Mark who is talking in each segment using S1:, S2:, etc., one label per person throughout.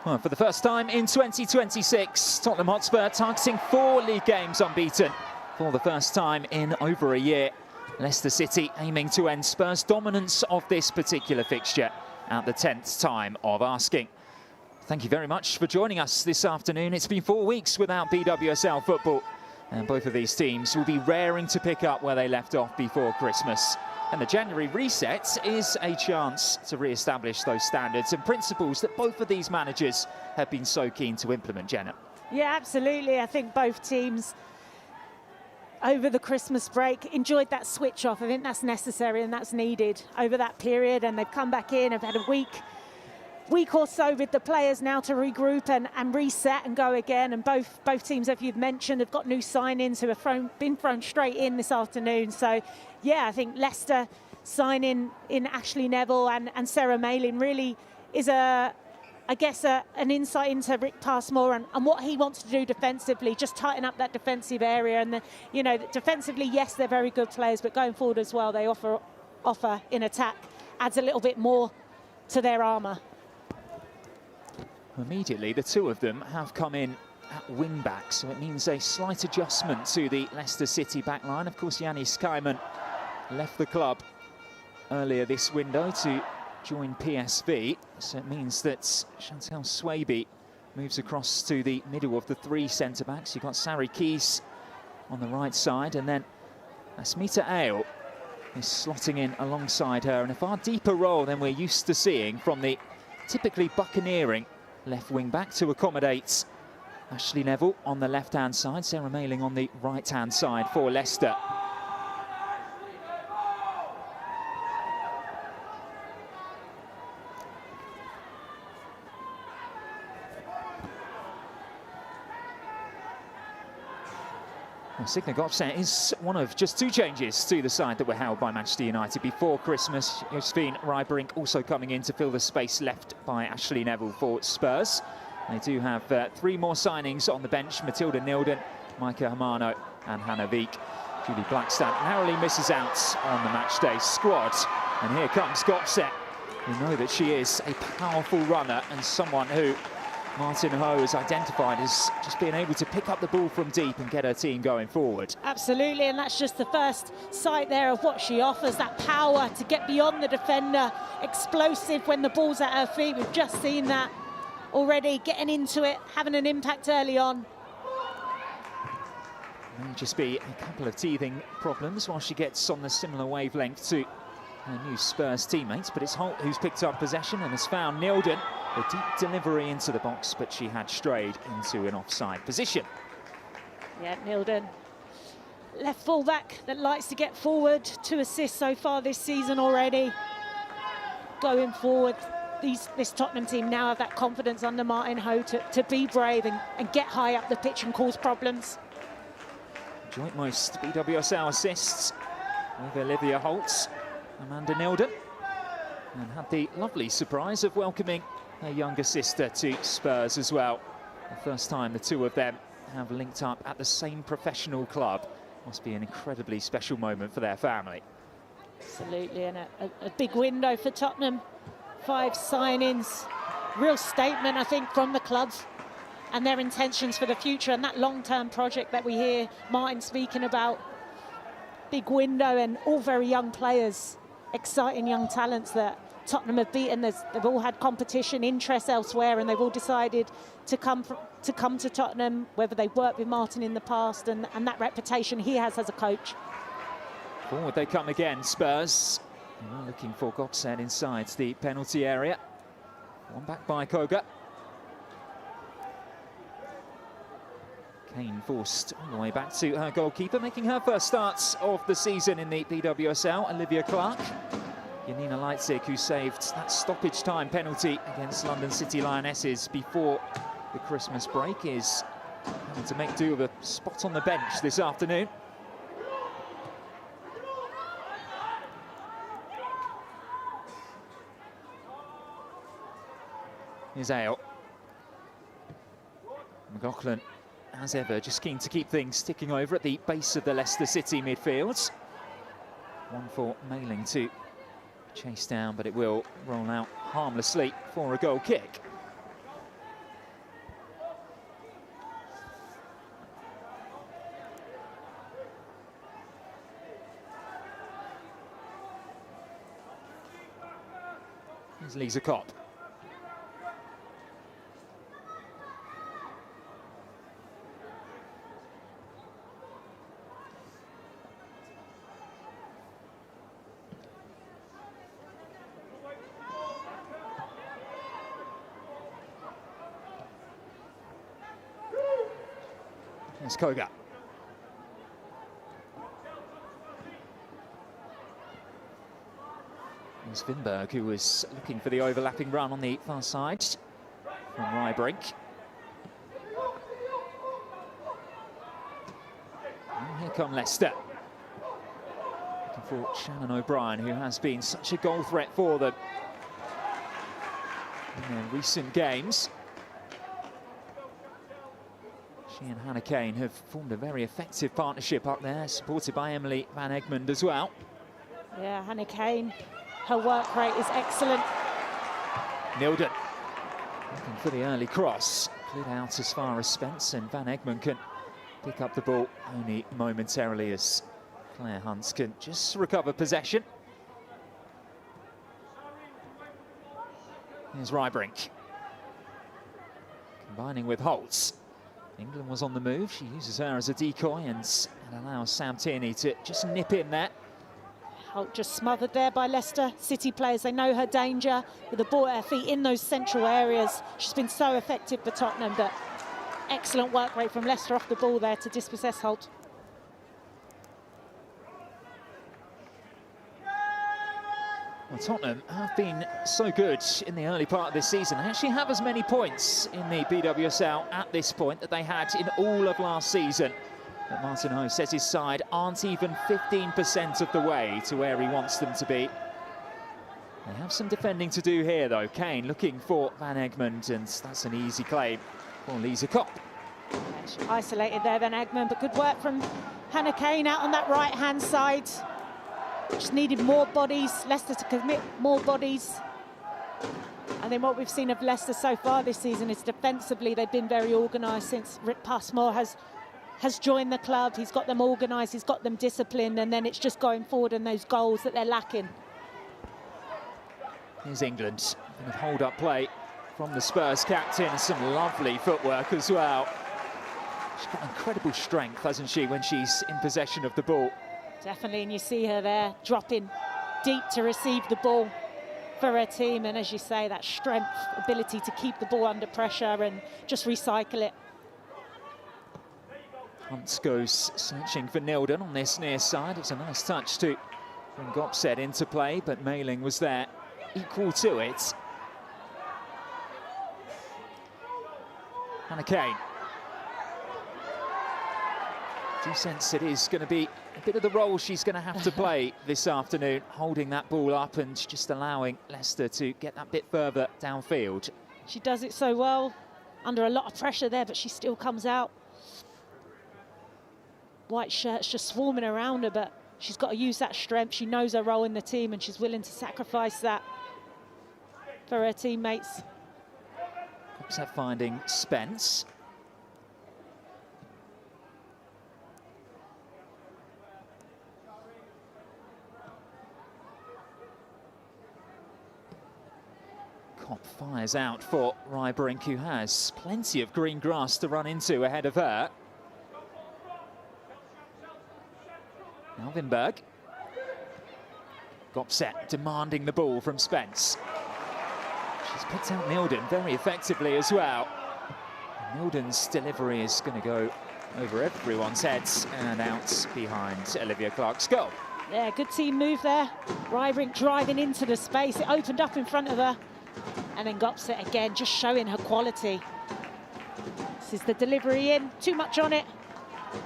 S1: Well, for the first time in 2026, Tottenham Hotspur targeting 4 league games unbeaten for the first time in over a year. Leicester City aiming to end Spurs' dominance of this particular fixture at the 10th time of asking. Thank you very much for joining us this afternoon. It's been 4 weeks without BWSL football, and both of these teams will be raring to pick up where they left off before Christmas. And the January reset is a chance to re-establish those standards and principles that both of these managers have been so keen to implement, Jenna.
S2: Yeah, absolutely. I think both teams over the Christmas break enjoyed that switch off. I think that's necessary and that's needed over that period, and they've come back in, have had a week or so with the players now to regroup and reset and go again. And both teams, as you've mentioned, have got new signings who have been thrown straight in this afternoon. So yeah, I think Leicester signing in Ashley Neville and Sarah Malin really is an insight into Rick Passmore and what he wants to do defensively, just tighten up that defensive area. And defensively, yes, they're very good players, but going forward as well, they offer in attack, adds a little bit more to their armour.
S1: Immediately, the two of them have come in at wing-back, so it means a slight adjustment to the Leicester City backline. Of course, Yanni Skyman left the club earlier this window to join PSV, so it means that Chantel Swaby moves across to the middle of the 3 centre-backs. You've got Sari Keys on the right side, and then Asmita Ale is slotting in alongside her in a far deeper role than we're used to seeing from the typically buccaneering left wing back to accommodate Ashley Neville on the left-hand side, Sarah Malin on the right-hand side for Leicester. Well, Signe Gopset is one of just 2 changes to the side that were held by Manchester United before Christmas. Josephine Rybrink also coming in to fill the space left by Ashley Neville for Spurs. They do have 3 more signings on the bench: Matilda Nilden, Maika Hamano and Hannah Veek. Julie Blackstad narrowly misses out on the matchday squad. And here comes Gopset. We know that she is a powerful runner and someone who Martin Ho has identified as just being able to pick up the ball from deep and get her team going forward.
S2: Absolutely, and that's just the first sight there of what she offers, that power to get beyond the defender, explosive when the ball's at her feet. We've just seen that already, getting into it, having an impact early on.
S1: May just be a couple of teething problems while she gets on the similar wavelength to her new Spurs teammates, but it's Holt who's picked up possession and has found Nilden. A deep delivery into the box, but she had strayed into an offside position.
S2: Yeah, Nilden, left full-back that likes to get forward. 2 assists so far this season already. Going forward, this Tottenham team now have that confidence under Martin Ho to be brave and get high up the pitch and cause problems.
S1: Joint most BWSL assists with Olivia Holtz, Amanda Nilden, and had the lovely surprise of welcoming her younger sister to Spurs as well. The first time the two of them have linked up at the same professional club. Must be an incredibly special moment for their family.
S2: Absolutely, and a big window for Tottenham. 5 signings, real statement, I think, from the club and their intentions for the future and that long-term project that we hear Martin speaking about. Big window and all very young players, exciting young talents that Tottenham have beaten. They've all had competition, interest elsewhere, and they've all decided to come to Tottenham, whether they've worked with Martin in the past and that reputation he has as a coach.
S1: Forward they come again, Spurs. Looking for Gopset inside the penalty area. One back by Koga. Kane forced all the way back to her goalkeeper, making her first starts of the season in the BWSL, Olivia Clark. Janina Leitzig, who saved that stoppage time penalty against London City Lionesses before the Christmas break, is having to make do with a spot on the bench this afternoon. Here's Ale. McLaughlin, as ever, just keen to keep things ticking over at the base of the Leicester City midfield. One for Malin to chase down, but it will roll out harmlessly for a goal kick. Here's Lisa Kopp. Here's Koga. There's Vinberg, who was looking for the overlapping run on the far side from Rybrink. And here come Leicester. Looking for Shannon O'Brien, who has been such a goal threat for them in their recent games. She and Hannah Kane have formed a very effective partnership up there, supported by Emily Van Egmond as well.
S2: Yeah, Hannah Kane, her work rate is excellent.
S1: Nilden looking for the early cross, cleared out as far as Spence, and Van Egmond can pick up the ball only momentarily as Claire Hunt can just recover possession. Here's Rybrink, combining with Holtz. England was on the move. She uses her as a decoy and allows Sam Tierney to just nip in there.
S2: Holt just smothered there by Leicester City players. They know her danger with the ball at her feet in those central areas. She's been so effective for Tottenham, but excellent work rate from Leicester off the ball there to dispossess Holt.
S1: Well, Tottenham have been so good in the early part of this season. They actually have as many points in the BWSL at this point that they had in all of last season. But Martin Ho says his side aren't even 15% of the way to where he wants them to be. They have some defending to do here, though. Kane looking for Van Egmond, and that's an easy claim for Lisa Kopp.
S2: Isolated there, Van Egmond, but good work from Hannah Kane out on that right-hand side. Just needed more bodies, Leicester to commit more bodies. I think what we've seen of Leicester so far this season is defensively they've been very organised since Rick Passmore has joined the club. He's got them organised, he's got them disciplined, and then it's just going forward and those goals that they're lacking.
S1: Here's England, a bit of hold-up play from the Spurs captain, and some lovely footwork as well. She's got incredible strength, hasn't she, when she's in possession of the ball.
S2: Definitely, and you see her there dropping deep to receive the ball for her team, and as you say, that strength, ability to keep the ball under pressure and just recycle it.
S1: Hunt goes searching for Nilden on this near side. It's a nice touch to bring Gopset into play, but Mailing was there, equal to it. Hannah Kane. Do sense it is going to be a bit of the role she's going to have to play this afternoon, holding that ball up and just allowing Leicester to get that bit further downfield.
S2: She does it so well, under a lot of pressure there, but she still comes out. White shirts just swarming around her, but she's got to use that strength. She knows her role in the team and she's willing to sacrifice that for her teammates.
S1: Gopset finding Spence. Kopp fires out for Rybrink, who has plenty of green grass to run into ahead of her. Now Vinberg. Gopset demanding the ball from Spence. She's picked out Nilden very effectively as well. And Nilden's delivery is going to go over everyone's heads and out behind Olivia Clark's goal.
S2: Yeah, good team move there. Rybrink driving into the space. It opened up in front of her. And then Gopset again, just showing her quality. This is the delivery in, too much on it,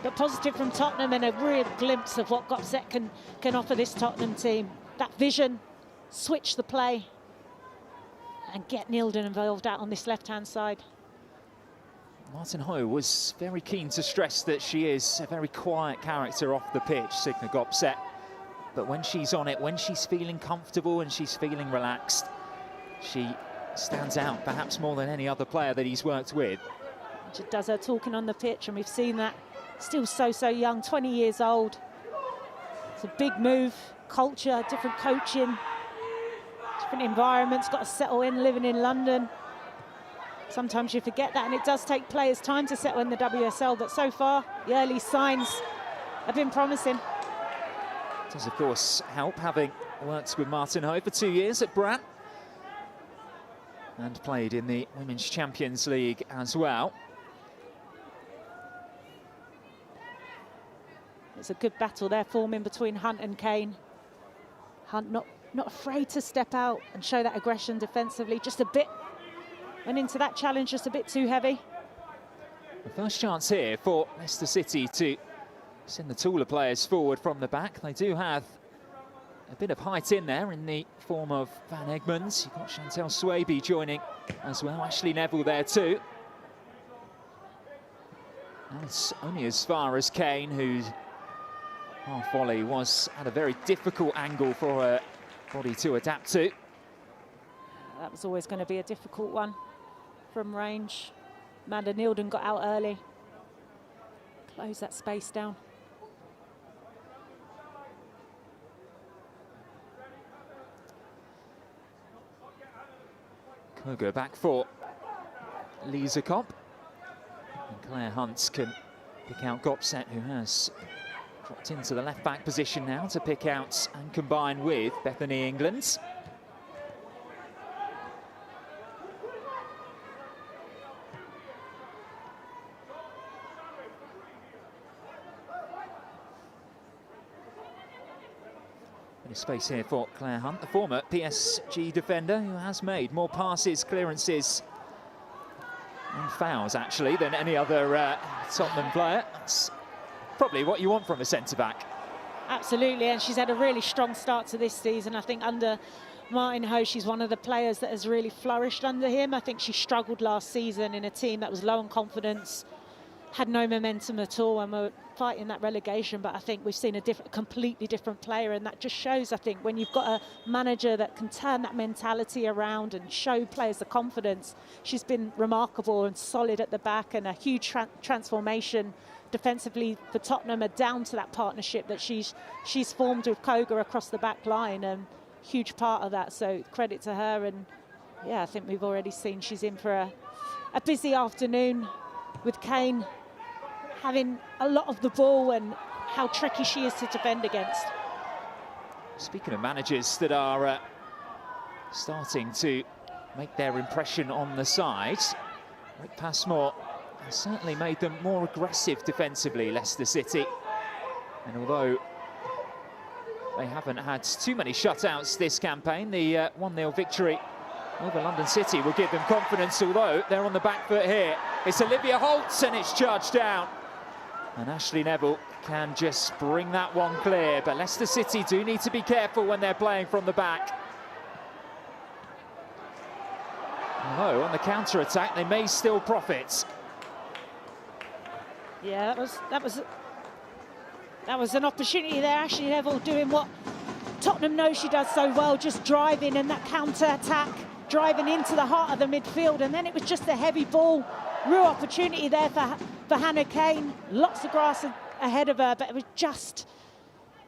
S2: but positive from Tottenham, and a real glimpse of what Gopset can offer this Tottenham team. That vision, switch the play, and get Nilden involved out on this left-hand side.
S1: Martin Ho was very keen to stress that she is a very quiet character off the pitch, Signa Gopset. But when she's on it, when she's feeling comfortable and she's feeling relaxed, she stands out perhaps more than any other player that he's worked with.
S2: She does her talking on the pitch, and we've seen that. Still so young, 20 years old. It's a big move, culture, different coaching. Different environments, got to settle in, living in London. Sometimes you forget that, and it does take players time to settle in the WSL, but so far, the early signs have been promising.
S1: It does, of course, help having worked with Martin Ho for 2 years at Brann and played in the Women's Champions League as well.
S2: It's a good battle there forming between Hunt and Kane. Hunt not afraid to step out and show that aggression defensively, just a bit. Went into that challenge just a bit too heavy.
S1: The first chance here for Leicester City to send the taller players forward from the back. They do have a bit of height in there in the form of Van Egmond. You've got Chantal Swaby joining as well. Ashley Neville there too. And it's only as far as Kane, whose half volley was at a very difficult angle for her body to adapt to.
S2: That was always going to be a difficult one from range. Amanda Nilden got out early. Close that space down.
S1: Koga back for Lisa Kopp. And Claire Hunt can pick out Gopset, who has dropped into the left-back position now to pick out and combine with Bethany England. Bit of space here for Claire Hunt, the former PSG defender, who has made more passes, clearances and fouls, actually, than any other Tottenham player. That's probably what you want from a centre-back.
S2: Absolutely, and she's had a really strong start to this season. I think under Martin Ho, she's one of the players that has really flourished under him. I think she struggled last season in a team that was low on confidence, had no momentum at all, and were fighting that relegation. But I think we've seen a completely different player, and that just shows, I think, when you've got a manager that can turn that mentality around and show players the confidence. She's been remarkable and solid at the back, and a huge transformation defensively for Tottenham are down to that partnership that she's formed with Koga across the back line, and huge part of that, so credit to her. And yeah, I think we've already seen she's in for a busy afternoon with Kane having a lot of the ball and how tricky she is to defend against.
S1: Speaking of managers that are starting to make their impression on the side, Rick Passmore has certainly made them more aggressive defensively, Leicester City. And although they haven't had too many shutouts this campaign, the 1-0 victory over London City will give them confidence, although they're on the back foot here. It's Olivia Holtz, and it's charged down. And Ashley Neville can just bring that one clear, but Leicester City do need to be careful when they're playing from the back. Although on the counter-attack, they may still profit.
S2: Yeah, that was an opportunity there. Ashley Neville doing what Tottenham knows she does so well, just driving in that counter-attack, driving into the heart of the midfield, and then it was just a heavy ball. Real opportunity there for Hannah Kane. Lots of grass ahead of her, but it was just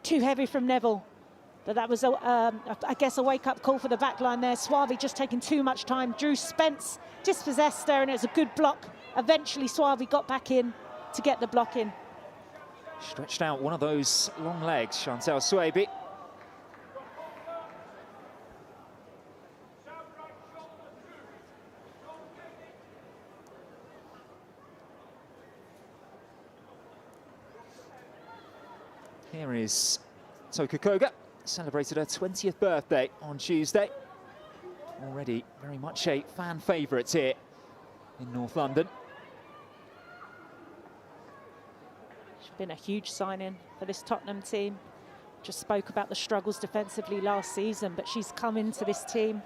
S2: too heavy from Neville. But that was, I guess, a wake-up call for the back line there. Swaby just taking too much time. Drew Spence dispossessed her, and it was a good block. Eventually, Swaby got back in to get the block in.
S1: Stretched out one of those long legs, Chantal Swaby. Here is Toka Koga, celebrated her 20th birthday on Tuesday. Already very much a fan favourite here in North London.
S2: She's been a huge signing for this Tottenham team. Just spoke about the struggles defensively last season, but she's come into this team,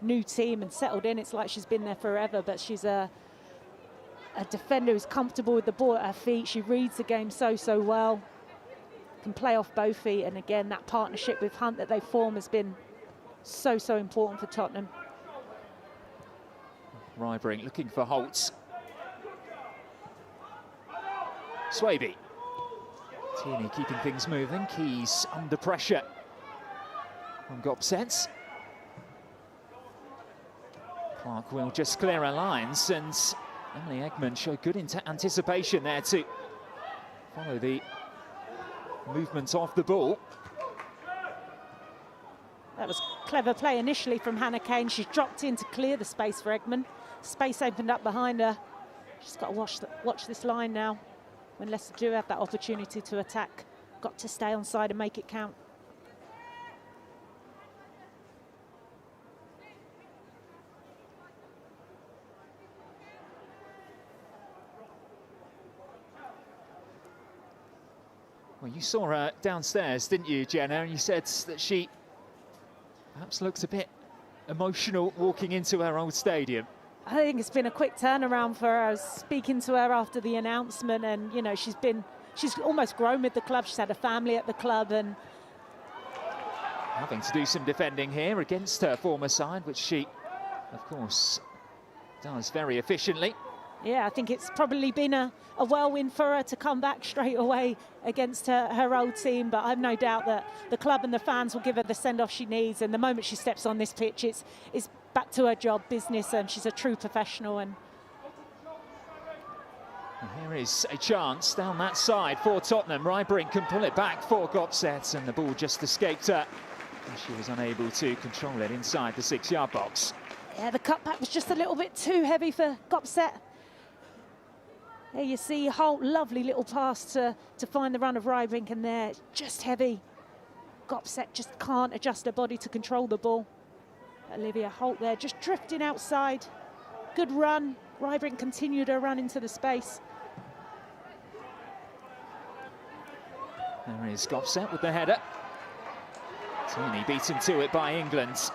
S2: new team, and settled in. It's like she's been there forever, but she's a defender who's comfortable with the ball at her feet. She reads the game so well. Can play off both feet, and again that partnership with Hunt that they form has been so important for Tottenham.
S1: Rybring looking for Holtz. Swaby. Tierney keeping things moving. Keys under pressure from Gopsets. Clark will just clear her lines, and Emily Eggman showed good anticipation there to follow the movement of the ball.
S2: That was clever play initially from Hannah Kane. She's dropped in to clear the space for Eggman. Space opened up behind her. She's got to watch this line now. When Leicester do have that opportunity to attack, got to stay on side and make it count.
S1: Well, you saw her downstairs, didn't you, Jenna? And you said that she perhaps looks a bit emotional walking into her old stadium.
S2: I think it's been a quick turnaround for her. I was speaking to her after the announcement, and you know, she's almost grown with the club. She's had a family at the club, and
S1: having to do some defending here against her former side, which she, of course, does very efficiently.
S2: Yeah, I think it's probably been a whirlwind for her to come back straight away against her old team, but I've no doubt that the club and the fans will give her the send-off she needs, and the moment she steps on this pitch, it's back to her job, business, and she's a true professional. And
S1: here is a chance down that side for Tottenham. Rybrink can pull it back for Gopset, and the ball just escaped her, and she was unable to control it inside the 6-yard box.
S2: Yeah, the cutback was just a little bit too heavy for Gopset. There you see Holt, lovely little pass to find the run of Rybrink, and there, just heavy. Gopset just can't adjust her body to control the ball. Olivia Holt there, just drifting outside. Good run. Rybrink continued her run into the space.
S1: There is Gopset with the header. Tierney beaten to it by England.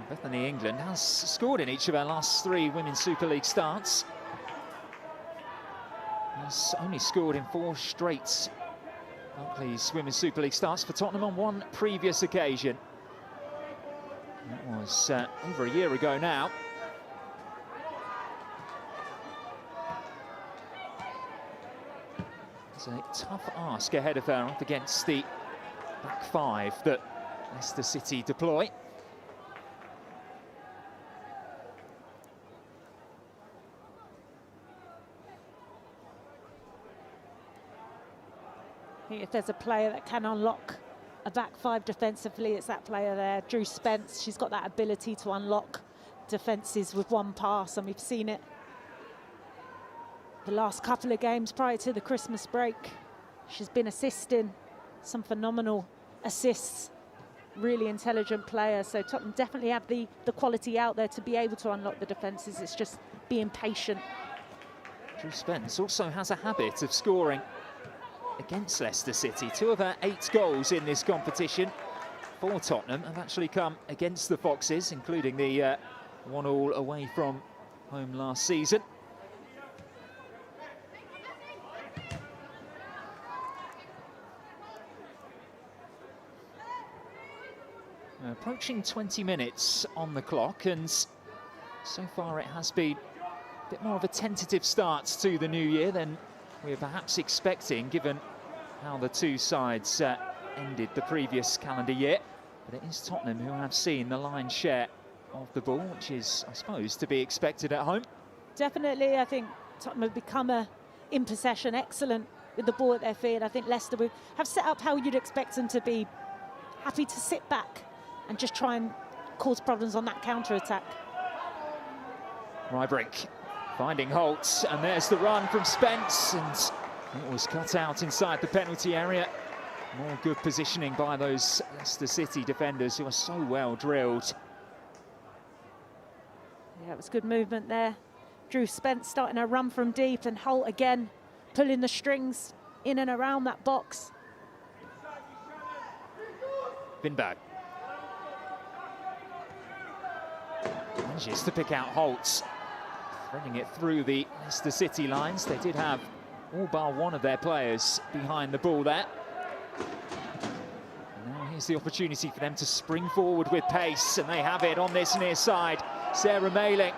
S1: Bethany England has scored in each of her last 3 Women's Super League starts. Has only scored in 4 straight Barclays Women's Super League starts for Tottenham on 1 previous occasion. That was over a year ago now. It's a tough ask ahead of her up against the back 5 that Leicester City deploy.
S2: If there's a player that can unlock a back 5 defensively, it's that player there, Drew Spence. She's got that ability to unlock defences with 1 pass, and we've seen it the last couple of games prior to the Christmas break. She's been assisting, some phenomenal assists, really intelligent player. So Tottenham definitely have the quality out there to be able to unlock the defences. It's just being patient.
S1: Drew Spence also has a habit of scoring against Leicester City. 2 of her 8 goals in this competition for Tottenham have actually come against the Foxes, including the 1-1 away from home last season. Approaching 20 minutes on the clock, and so far it has been a bit more of a tentative start to the new year than we're perhaps expecting, given how the 2 sides ended the previous calendar year. But it is Tottenham who have seen the lion's share of the ball, which is, I suppose, to be expected at home.
S2: Definitely, I think Tottenham have become in possession, excellent with the ball at their feet. I think Leicester have set up how you'd expect them to be, happy to sit back and just try and cause problems on that counter-attack.
S1: Rybrink finding Holt, and there's the run from Spence, and it was cut out inside the penalty area. More good positioning by those Leicester City defenders who are so well drilled.
S2: Yeah, it was good movement there. Drew Spence starting a run from deep, and Holt again pulling the strings in and around that box.
S1: Vinberg manages to pick out Holt, threading it through the Leicester City lines. They did have all bar 1 of their players behind the ball there. And now here's the opportunity for them to spring forward with pace, and they have it on this near side. Sarah Mayling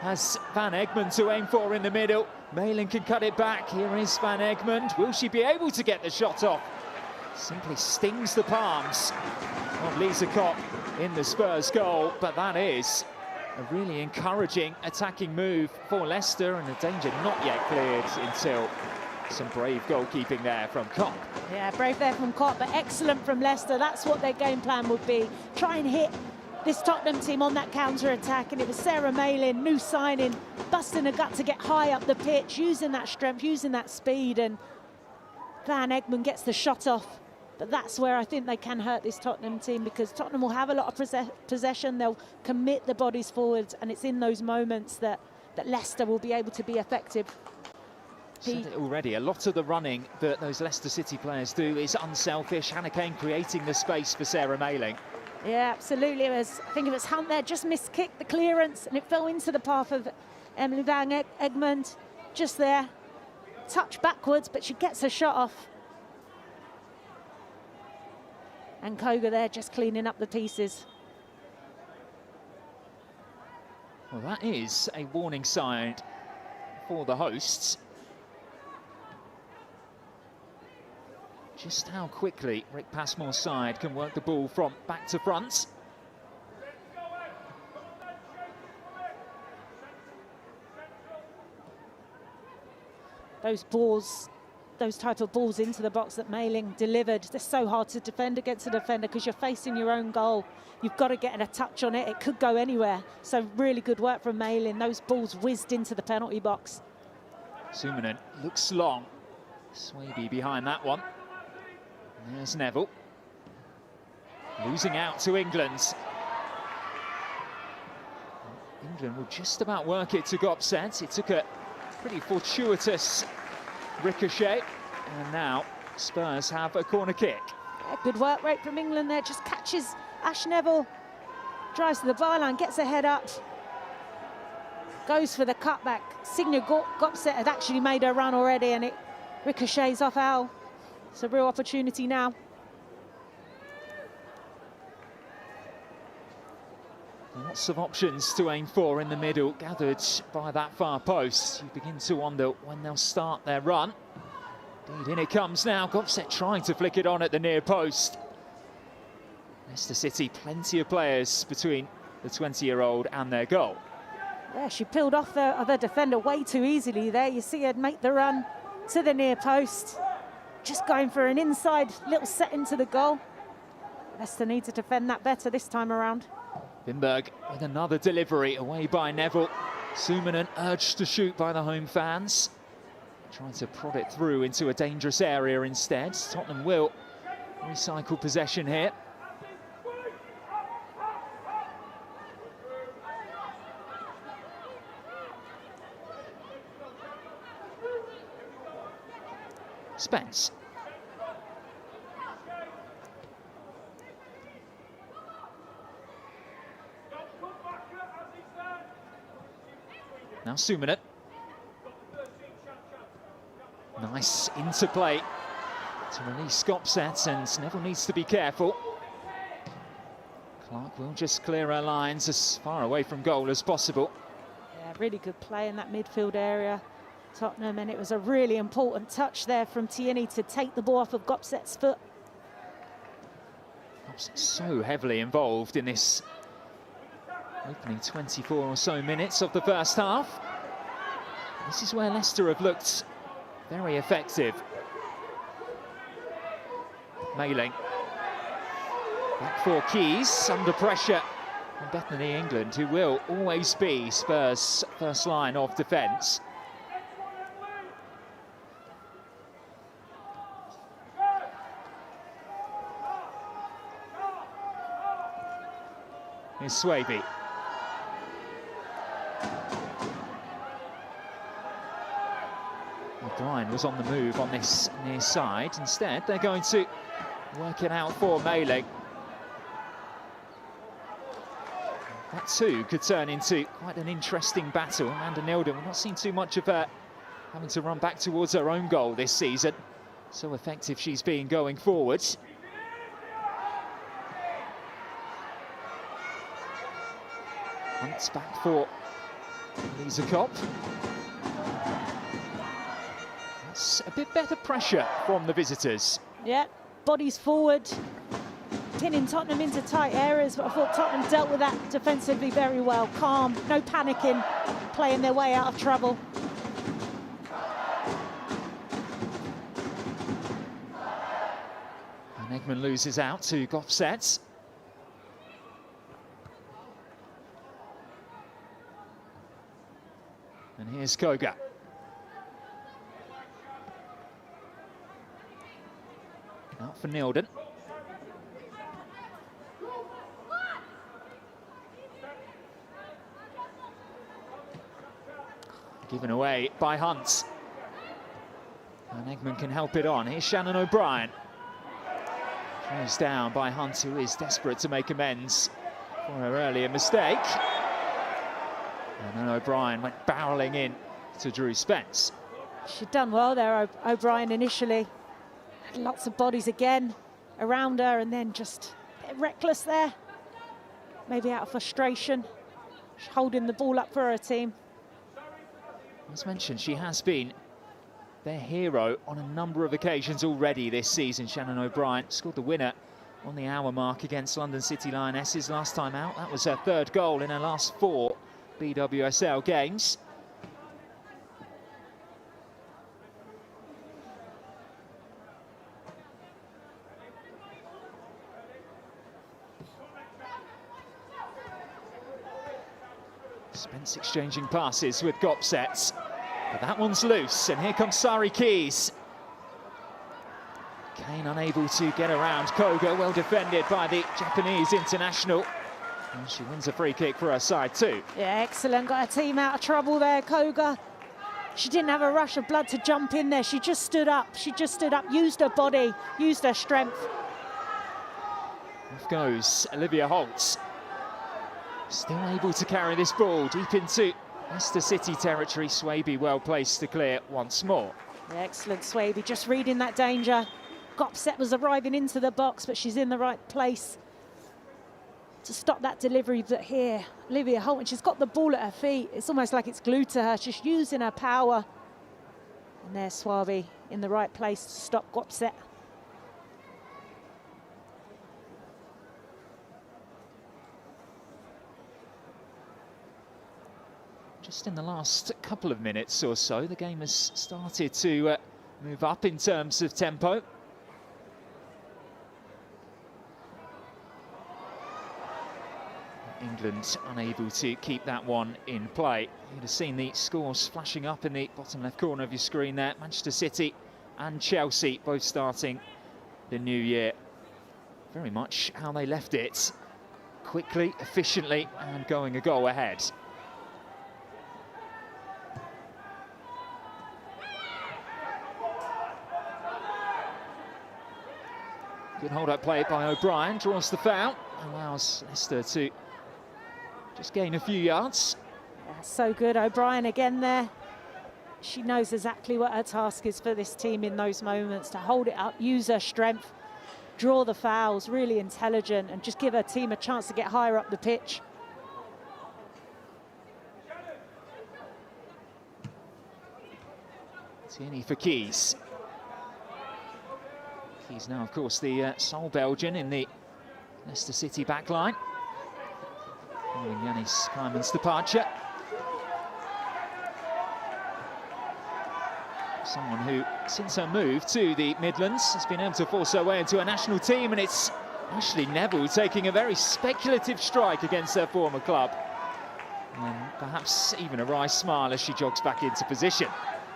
S1: has Van Egmond to aim for in the middle. Malin can cut it back. Here is Van Egmond. Will she be able to get the shot off? Simply stings the palms of Lisa Kopp in the Spurs goal, but that is a really encouraging attacking move for Leicester, and the danger not yet cleared until some brave goalkeeping there from Kopp.
S2: Yeah, brave there from Kopp, but excellent from Leicester. That's what their game plan would be. Try and hit this Tottenham team on that counter-attack, and it was Sarah Malin, new signing, busting her gut to get high up the pitch, using that strength, using that speed, and Van Egmond gets the shot off. But that's where I think they can hurt this Tottenham team, because Tottenham will have a lot of possession, they'll commit the bodies forwards, and it's in those moments that Leicester will be able to be effective.
S1: Said it already, a lot of the running that those Leicester City players do is unselfish. Hannah Kane creating the space for Sarah Malin.
S2: Yeah, absolutely. I think it was Hunt there, just miskicked the clearance, and it fell into the path of Emily Van Egmond. Just there, touch backwards, but she gets her shot off. And Koga there just cleaning up the pieces.
S1: Well, that is a warning sign for the hosts. Just how quickly Rick Passmore's side can work the ball from back to front.
S2: Those balls, those type of balls into the box that Malin delivered, they're so hard to defend against a defender because you're facing your own goal. You've got to get a touch on it. It could go anywhere. So really good work from Malin. Those balls whizzed into the penalty box.
S1: Suominen looks long. Swaby behind that one. There's Neville. Losing out to England. England will just about work it to Gopset. It took a pretty fortuitous ricochet. And now Spurs have a corner kick.
S2: Yeah, good work rate from England there. Just catches Ash Neville. Drives to the byline, gets her head up. Goes for the cutback. Signe Gopset had actually made her run already, and it ricochets off Al. It's a real opportunity now.
S1: Lots of options to aim for in the middle, gathered by that far post. You begin to wonder when they'll start their run. Indeed, in it comes now. Gopset trying to flick it on at the near post. Leicester City, plenty of players between the 20-year-old and their goal.
S2: Yeah, she peeled off the other defender way too easily there. You see her make the run to the near post. Just going for an inside little set into the goal. Leicester need to defend that better this time around.
S1: Wimberg with another delivery away by Neville. Suominen urged to shoot by the home fans. Trying to prod it through into a dangerous area instead. Tottenham will recycle possession here. Spence. Now Suominen. Nice interplay to release Gopset, and Neville needs to be careful. Clark will just clear her lines as far away from goal as possible.
S2: Yeah, really good play in that midfield area, Tottenham, and it was a really important touch there from Tierney to take the ball off of Gopset's foot.
S1: Gopset so heavily involved in this opening 24 or so minutes of the first half. This is where Leicester have looked very effective. Malin. Back for Keys, under pressure from Bethany England, who will always be Spurs' first line of defence. Here's Swaby. O'Brien was on the move on this near side. Instead, they're going to work it out for Malin. That too could turn into quite an interesting battle. Amanda Nilden, we've not seen too much of her having to run back towards her own goal this season. So effective she's been going forwards. Hunt's back for Lisa Kopp. That's a bit better pressure from the visitors.
S2: Yeah, bodies forward, pinning Tottenham into tight areas, but I thought Tottenham dealt with that defensively very well. Calm, no panicking, playing their way out of trouble.
S1: And Eggman loses out to Gopset. And here's Koga. Out for Nilden. Given away by Hunt. And Eggman can help it on. Here's Shannon O'Brien. Closed down by Hunt, who is desperate to make amends for her earlier mistake. And then O'Brien went barrelling in to Drew Spence.
S2: She'd done well there, O'Brien, initially. Had lots of bodies again around her, and then just a bit reckless there. Maybe out of frustration. She's holding the ball up for her team.
S1: As mentioned, she has been their hero on a number of occasions already this season. Shannon O'Brien scored the winner on the hour mark against London City Lionesses last time out. That was her third goal in her last 4 BWSL games. Spence exchanging passes with Gopset, but that one's loose, and here comes Sari Keys. Kane unable to get around Koga, well defended by the Japanese international. And she wins a free kick for her side too.
S2: Yeah, excellent, got her team out of trouble there, Koga. She didn't have a rush of blood to jump in there, she just stood up, used her body, used her strength.
S1: Off goes Olivia Holtz. Still able to carry this ball deep into Leicester City territory. Swaby well placed to clear once more.
S2: Yeah, excellent, Swaby, just reading that danger. Gopset was arriving into the box, but she's in the right place to stop that delivery. But here, Olivia Holt, when she's got the ball at her feet, it's almost like it's glued to her. She's using her power. And there's Swaby in the right place to stop Gopset.
S1: Just in the last couple of minutes or so, the game has started to move up in terms of tempo. England unable to keep that one in play. You'd have seen the scores flashing up in the bottom left corner of your screen there. Manchester City and Chelsea both starting the new year. Very much how they left it. Quickly, efficiently, and going a goal ahead. Good hold-up play by O'Brien, draws the foul, allows Leicester to just gain a few yards.
S2: Yeah, so good, O'Brien again there. She knows exactly what her task is for this team in those moments, to hold it up, use her strength, draw the fouls, really intelligent, and just give her team a chance to get higher up the pitch.
S1: Tierney for Keys. Keys now, of course, the sole Belgian in the Leicester City backline. Following Yanis Kleiman's departure. Someone who, since her move to the Midlands, has been able to force her way into a national team, and it's Ashley Neville taking a very speculative strike against her former club. And perhaps even a wry smile as she jogs back into position.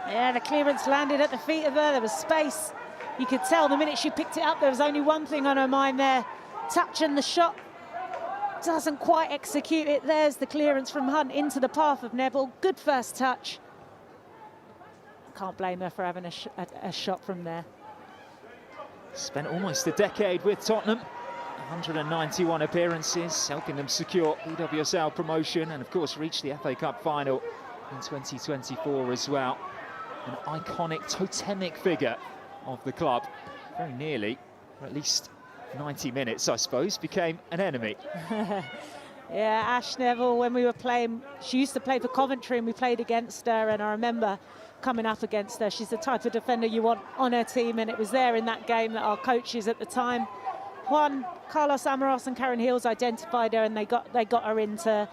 S2: Yeah, the clearance landed at the feet of her, there was space. You could tell the minute she picked it up, there was only one thing on her mind there. Touch and the shot. Doesn't quite execute it. There's the clearance from Hunt into the path of Neville. Good first touch. Can't blame her for having a shot from there.
S1: Spent almost a decade with Tottenham. 191 appearances, helping them secure BWSL promotion and, of course, reach the FA Cup final in 2024 as well. An iconic, totemic figure of the club. Very nearly, for at least 90 minutes, I suppose, became an enemy.
S2: Yeah, Ash Neville, when we were playing, she used to play for Coventry and we played against her, and I remember coming up against her. She's the type of defender you want on her team, and it was there in that game that our coaches at the time, Juan, Carlos Amaros and Karen Hills, identified her, and they got her into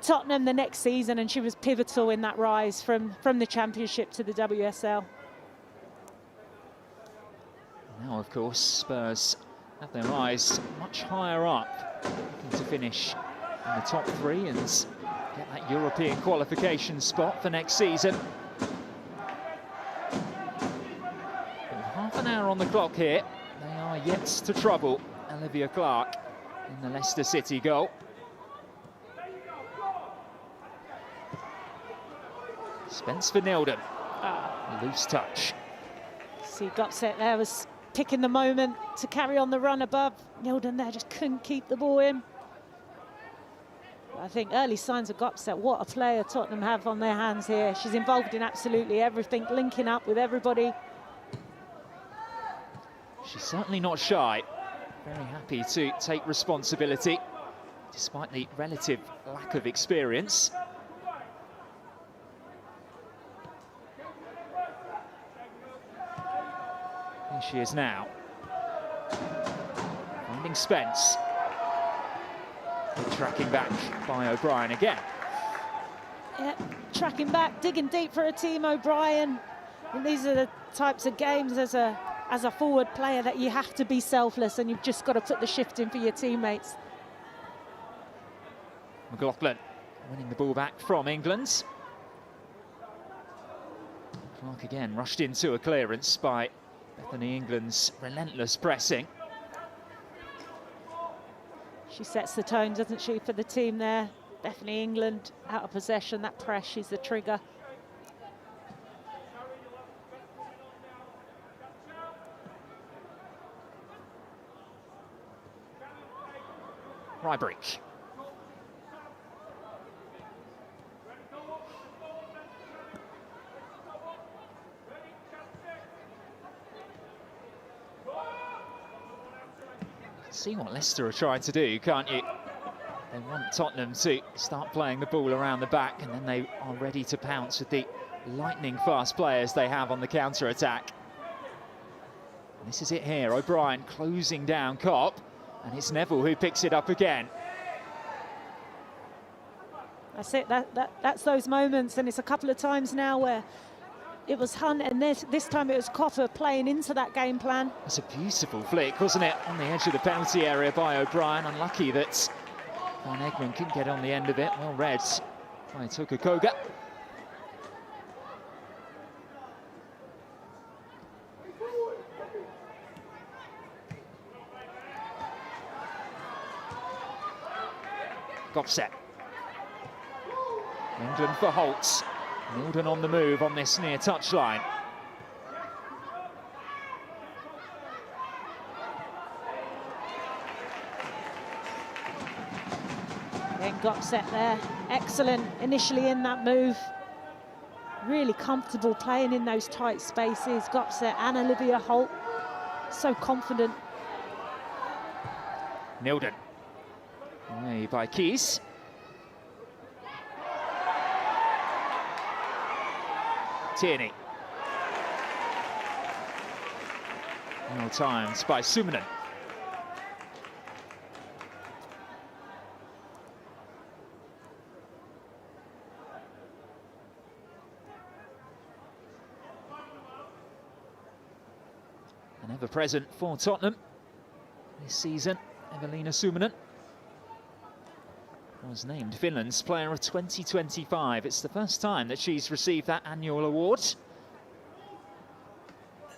S2: Tottenham the next season, and she was pivotal in that rise from the Championship to the WSL.
S1: Now, of course, Spurs have their eyes much higher up, looking to finish in the top 3 and get that European qualification spot for next season. With half an hour on the clock here, they are yet to trouble Olivia Clark in the Leicester City goal. Spence for Nilden. Loose touch.
S2: See, Gopset there was picking the moment to carry on the run above. Nilden there just couldn't keep the ball in. I think early signs of Gopset, what a player Tottenham have on their hands here. She's involved in absolutely everything, linking up with everybody.
S1: She's certainly not shy. Very happy to take responsibility, despite the relative lack of experience. Here she is now. Finding Spence. Tracking back by O'Brien again.
S2: Yeah, tracking back, digging deep for a team, O'Brien. And these are the types of games as a forward player that you have to be selfless, and you've just got to put the shift in for your teammates.
S1: McLaughlin winning the ball back from England. Clark again rushed into a clearance by Bethany England's relentless pressing.
S2: She sets the tone, doesn't she, for the team there. Bethany England out of possession, that press is the trigger.
S1: Rybreach. See what Leicester are trying to do, can't you? They want Tottenham to start playing the ball around the back, and then they are ready to pounce with the lightning fast players they have on the counter-attack. This is it here, O'Brien closing down Kopp, and it's Neville who picks it up again.
S2: That's it, that's those moments, and it's a couple of times now where it was Hunt, and this time it was Copper playing into that game plan.
S1: It's a beautiful flick, wasn't it? On the edge of the penalty area by O'Brien. Unlucky that Van Egmond couldn't get on the end of it. Well read by Tukakoga. Gopset. England for Holtz. Nilden on the move on this near touchline.
S2: Then Gopset there, excellent initially in that move. Really comfortable playing in those tight spaces. Gopset and Olivia Holt, so confident.
S1: Nilden. Away by Keys. Tierney. Well timed by Suminen. An ever-present for Tottenham this season, Evelina Suminen was named Finland's Player of 2025. It's the first time that she's received that annual award.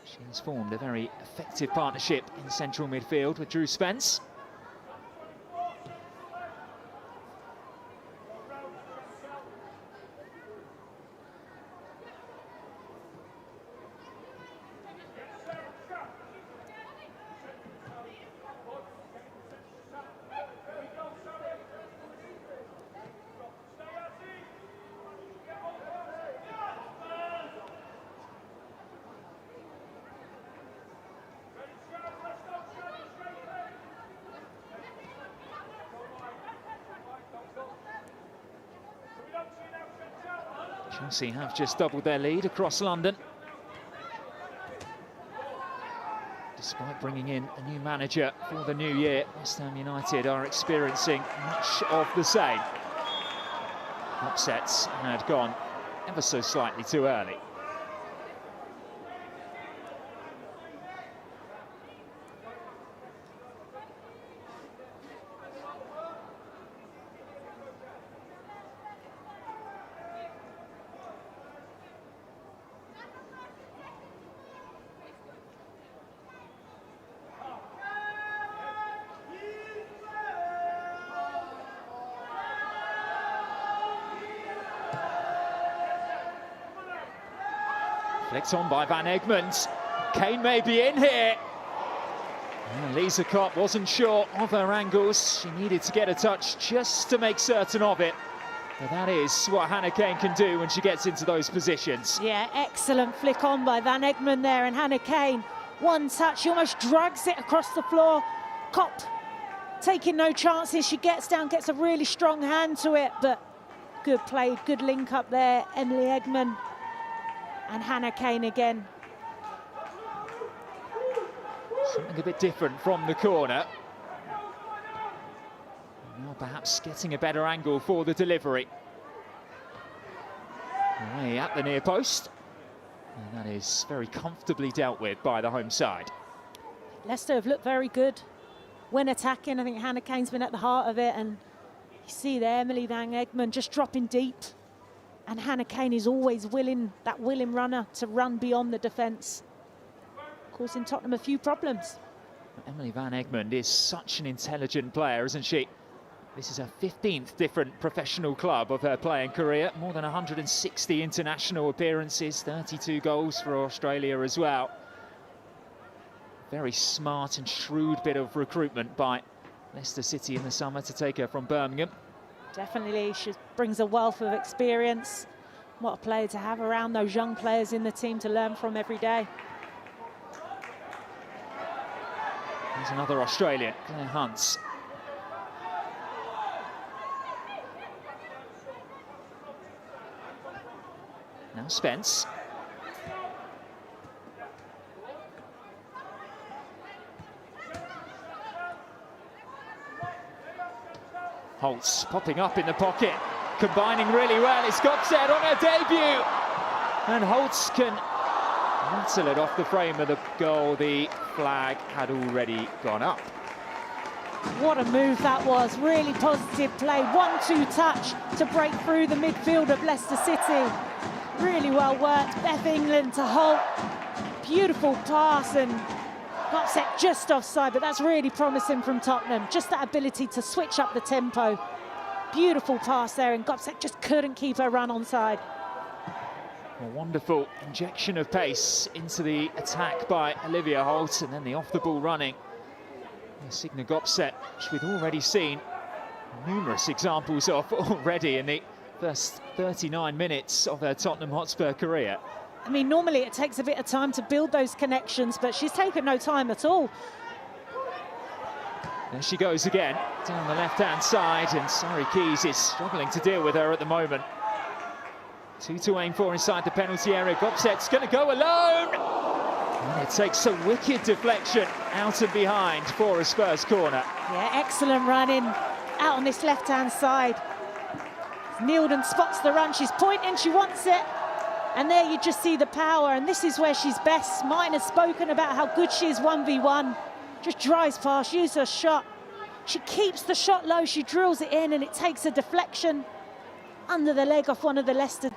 S1: She has formed a very effective partnership in central midfield with Drew Spence. Chelsea have just doubled their lead across London, despite bringing in a new manager for the new year. West Ham United are experiencing much of the same. Upsets had gone ever so slightly too early. Flicked on by Van Egmond. Kane may be in here. Lisa Kopp wasn't sure of her angles. She needed to get a touch just to make certain of it. But that is what Hannah Kane can do when she gets into those positions.
S2: Yeah, excellent flick on by Van Egmond there, and Hannah Kane, one touch, she almost drags it across the floor. Kopp taking no chances. She gets down, gets a really strong hand to it, but good play, good link up there. Emily Eggman and Hannah Kane again.
S1: Something a bit different from the corner. Now perhaps getting a better angle for the delivery. Away at the near post. And that is very comfortably dealt with by the home side.
S2: Leicester have looked very good when attacking. I think Hannah Kane's been at the heart of it, and you see there Emily Van Egmond just dropping deep. And Hannah Kane is always willing, that willing runner, to run beyond the defence, causing Tottenham a few problems.
S1: Emily Van Egmond is such an intelligent player, isn't she? This is her 15th different professional club of her playing career. More than 160 international appearances, 32 goals for Australia as well. Very smart and shrewd bit of recruitment by Leicester City in the summer to take her from Birmingham.
S2: Definitely, she brings a wealth of experience. What a player to have around those young players in the team to learn from every day.
S1: There's another Australian, Claire Hunt. Now Spence. Holtz popping up in the pocket, combining really well. It's Gopset on her debut. And Holtz can rattle it off the frame of the goal. The flag had already gone up.
S2: What a move that was. Really positive play. 1-2 touch to break through the midfield of Leicester City. Really well worked. Beth England to Holt. Beautiful pass, and Gopset just offside, but that's really promising from Tottenham. Just that ability to switch up the tempo. Beautiful pass there, and Gopset just couldn't keep her run onside.
S1: A wonderful injection of pace into the attack by Olivia Holt, and then the off-the-ball running. Signe Gopset, which we've already seen numerous examples of already in the first 39 minutes of her Tottenham Hotspur career.
S2: I mean, normally it takes a bit of time to build those connections, but she's taken no time at all.
S1: There she goes again, down the left-hand side, and Sari Keys is struggling to deal with her at the moment. 2 to aim for inside the penalty area. Gopset's going to go alone! And it takes a wicked deflection out and behind for a Spurs corner.
S2: Yeah, excellent running out on this left-hand side. Neildon spots the run, she's pointing, she wants it. And there you just see the power, and this is where she's best. Martin has spoken about how good she is 1v1. Just drives past, uses her shot. She keeps the shot low, she drills it in, and it takes a deflection under the leg off one of the Leicester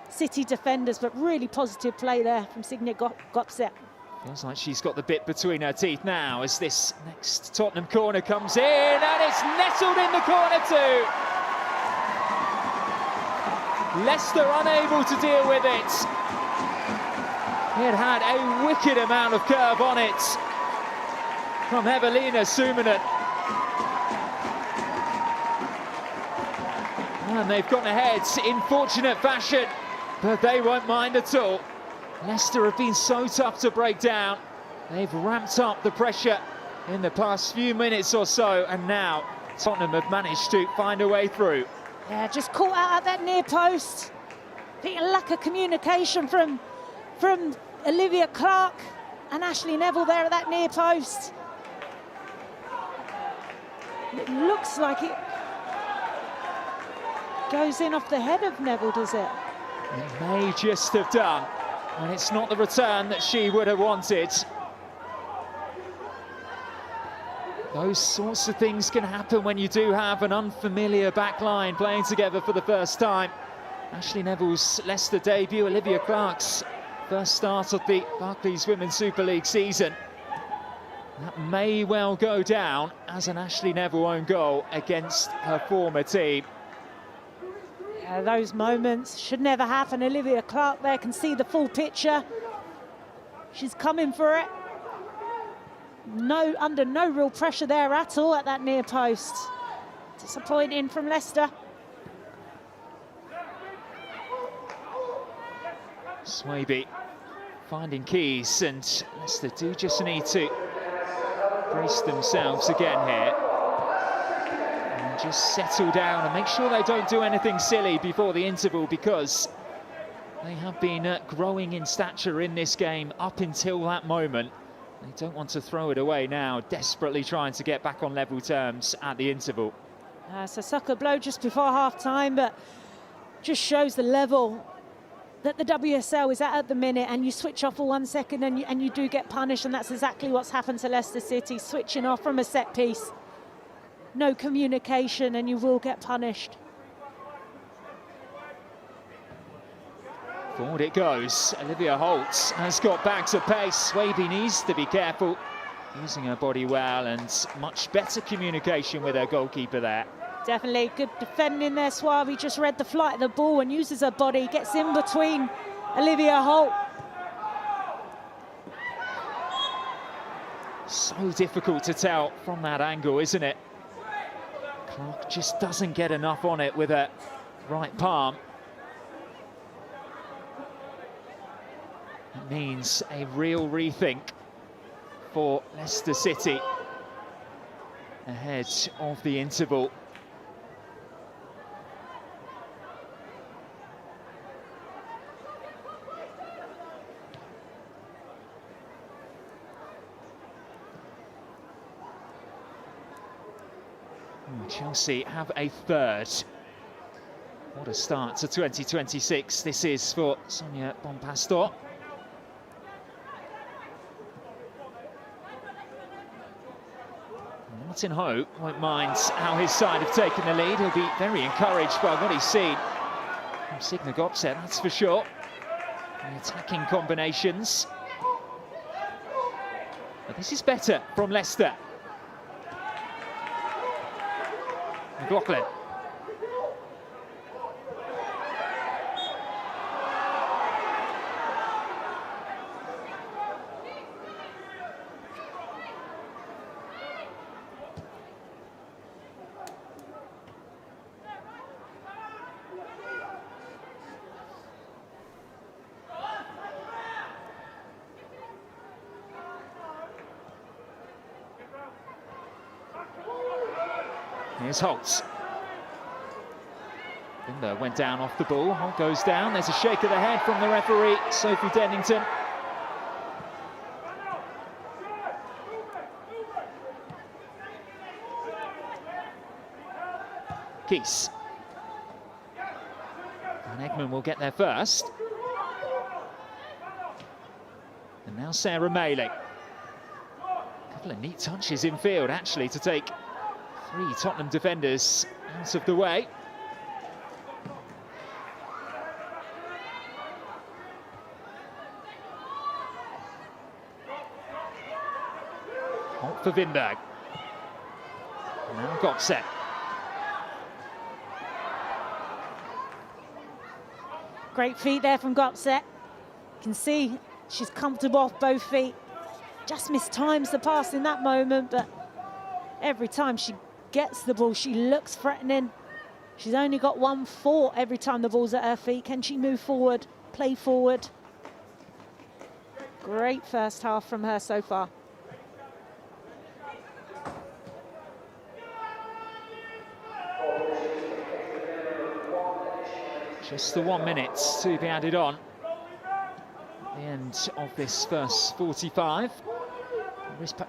S2: City defenders, but really positive play there from Signe Gopset.
S1: Feels like she's got the bit between her teeth now as this next Tottenham corner comes in, and it's nestled in the corner too. Leicester unable to deal with it. It had a wicked amount of curve on it from Evelina Suminen. And they've gone ahead in fortunate fashion, but they won't mind at all. Leicester have been so tough to break down. They've ramped up the pressure in the past few minutes or so, and now Tottenham have managed to find a way through.
S2: Yeah, just caught out at that near post. think a lack of communication from Olivia Clark and Ashley Neville there at that near post. It looks like it goes in off the head of Neville, does it?
S1: It may just have done, and it's not the return that she would have wanted. Those sorts of things can happen when you do have an unfamiliar back line playing together for the first time. Ashley Neville's Leicester debut, Olivia Clark's first start of the Barclays Women's Super League season. That may well go down as an Ashley Neville own goal against her former team.
S2: Yeah, those moments should never happen. Olivia Clark there can see the full picture. She's coming for it. Under no real pressure there at all at that near post. Disappointing from Leicester.
S1: Swaby finding keys, and Leicester do just need to brace themselves again here and just settle down and make sure they don't do anything silly before the interval, because they have been growing in stature in this game up until that moment. They don't want to throw it away now, desperately trying to get back on level terms at the interval.
S2: So sucker blow just before half-time, but just shows the level that the WSL is at the minute, and you switch off for 1 second and you do get punished, and that's exactly what's happened to Leicester City, switching off from a set piece. No communication and you will get punished.
S1: Forward it goes. Olivia Holtz has got back to pace. Swaby needs to be careful, using her body well, and much better communication with her goalkeeper there.
S2: Definitely good defending there. Swaby just read the flight of the ball and uses her body, gets in between Olivia Holt.
S1: So difficult to tell from that angle, isn't it? Clark just doesn't get enough on it with her right palm. It means a real rethink for Leicester City ahead of the interval. Chelsea have a third. What a start to 2026 this is for Sonia Bonpastor. Martin Ho won't mind how his side have taken the lead. He'll be very encouraged by what he's seen from Signe Gopset, that's for sure. The attacking combinations. But this is better from Leicester. McLaughlin. Here's Holtz. Binder went down off the ball. Holt goes down. There's a shake of the head from the referee, Sophie Dennington. Keys. And Eggman will get there first. And now Sarah Maley. A couple of neat touches in field, actually, to take three Tottenham defenders out of the way. Holt for Winberg. Now Gopset.
S2: Great feet there from Gopset. You can see she's comfortable off both feet. Just mistimes the pass in that moment, but every time she gets the ball, she looks threatening. She's only got 1-4 every time the ball's at her feet. Can she move forward, play forward? Great first half from her so far.
S1: Just the 1 minute to be added on at the end of this first 45.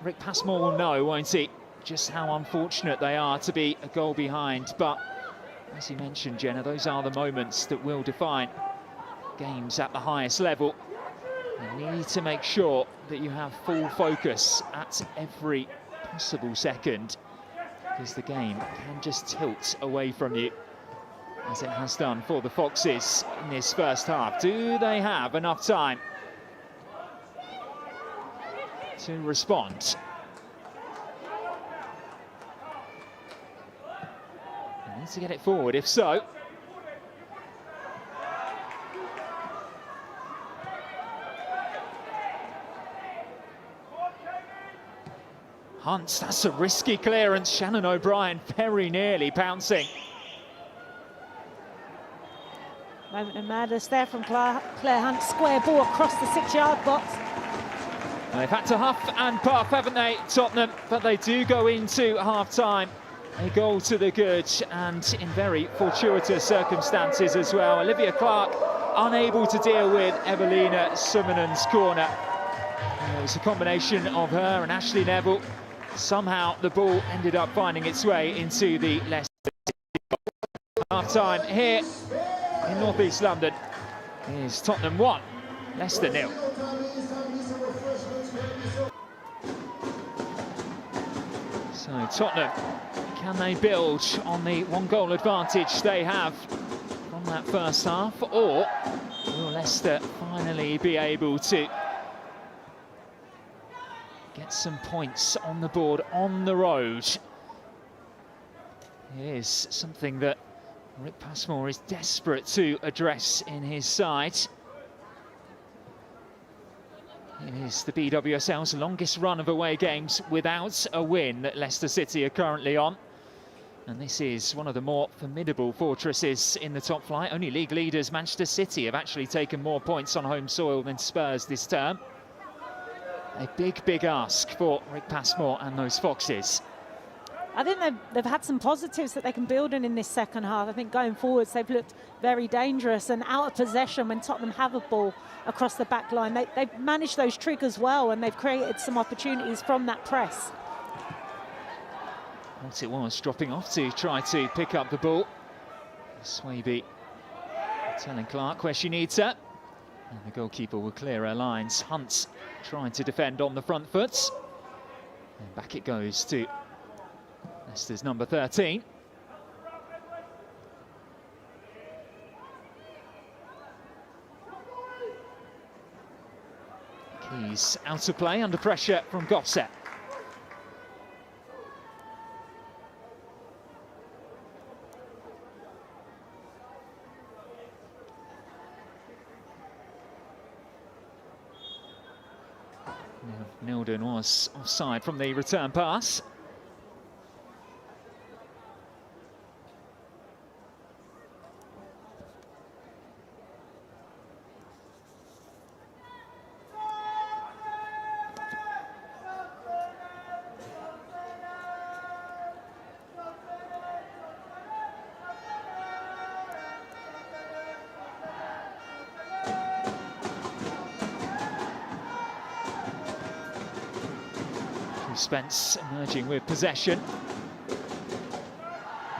S1: Rick Passmore will know, won't he, just how unfortunate they are to be a goal behind. But as you mentioned, Jenna, those are the moments that will define games at the highest level. You need to make sure that you have full focus at every possible second, because the game can just tilt away from you, as it has done for the Foxes in this first half. Do they have enough time to respond? They need to get it forward, if so. Hunt, that's a risky clearance. Shannon O'Brien very nearly pouncing.
S2: Moment of madness there from Claire Hunt. Square ball across the 6-yard box.
S1: They've had to huff and puff, haven't they, Tottenham? But they do go into half-time. A goal to the good, and in very fortuitous circumstances as well. Olivia Clark unable to deal with Evelina Sumanen's corner. It was a combination of her and Ashley Neville. Somehow the ball ended up finding its way into the Leicester half-time here in North East London. Is Tottenham 1, Leicester 0. So Tottenham, can they build on the 1-goal advantage they have from that first half, or will Leicester finally be able to get some points on the board on the road? It is something that Rick Passmore is desperate to address in his side. It is the BWSL's longest run of away games without a win that Leicester City are currently on. And this is one of the more formidable fortresses in the top flight. Only league leaders Manchester City have actually taken more points on home soil than Spurs this term. A big, big ask for Rick Passmore and those Foxes.
S2: I think they've had some positives that they can build in this second half. I think going forwards, they've looked very dangerous and out of possession when Tottenham have a ball across the back line. They've managed those triggers well, and they've created some opportunities from that press.
S1: What it was, dropping off to try to pick up the ball. Swaby telling Clark where she needs her. And the goalkeeper will clear her lines. Hunt trying to defend on the front foot. And back it goes to Leicester's number 13. Keys out of play under pressure from Gossett. Nilden was offside from the return pass. Spence emerging with possession.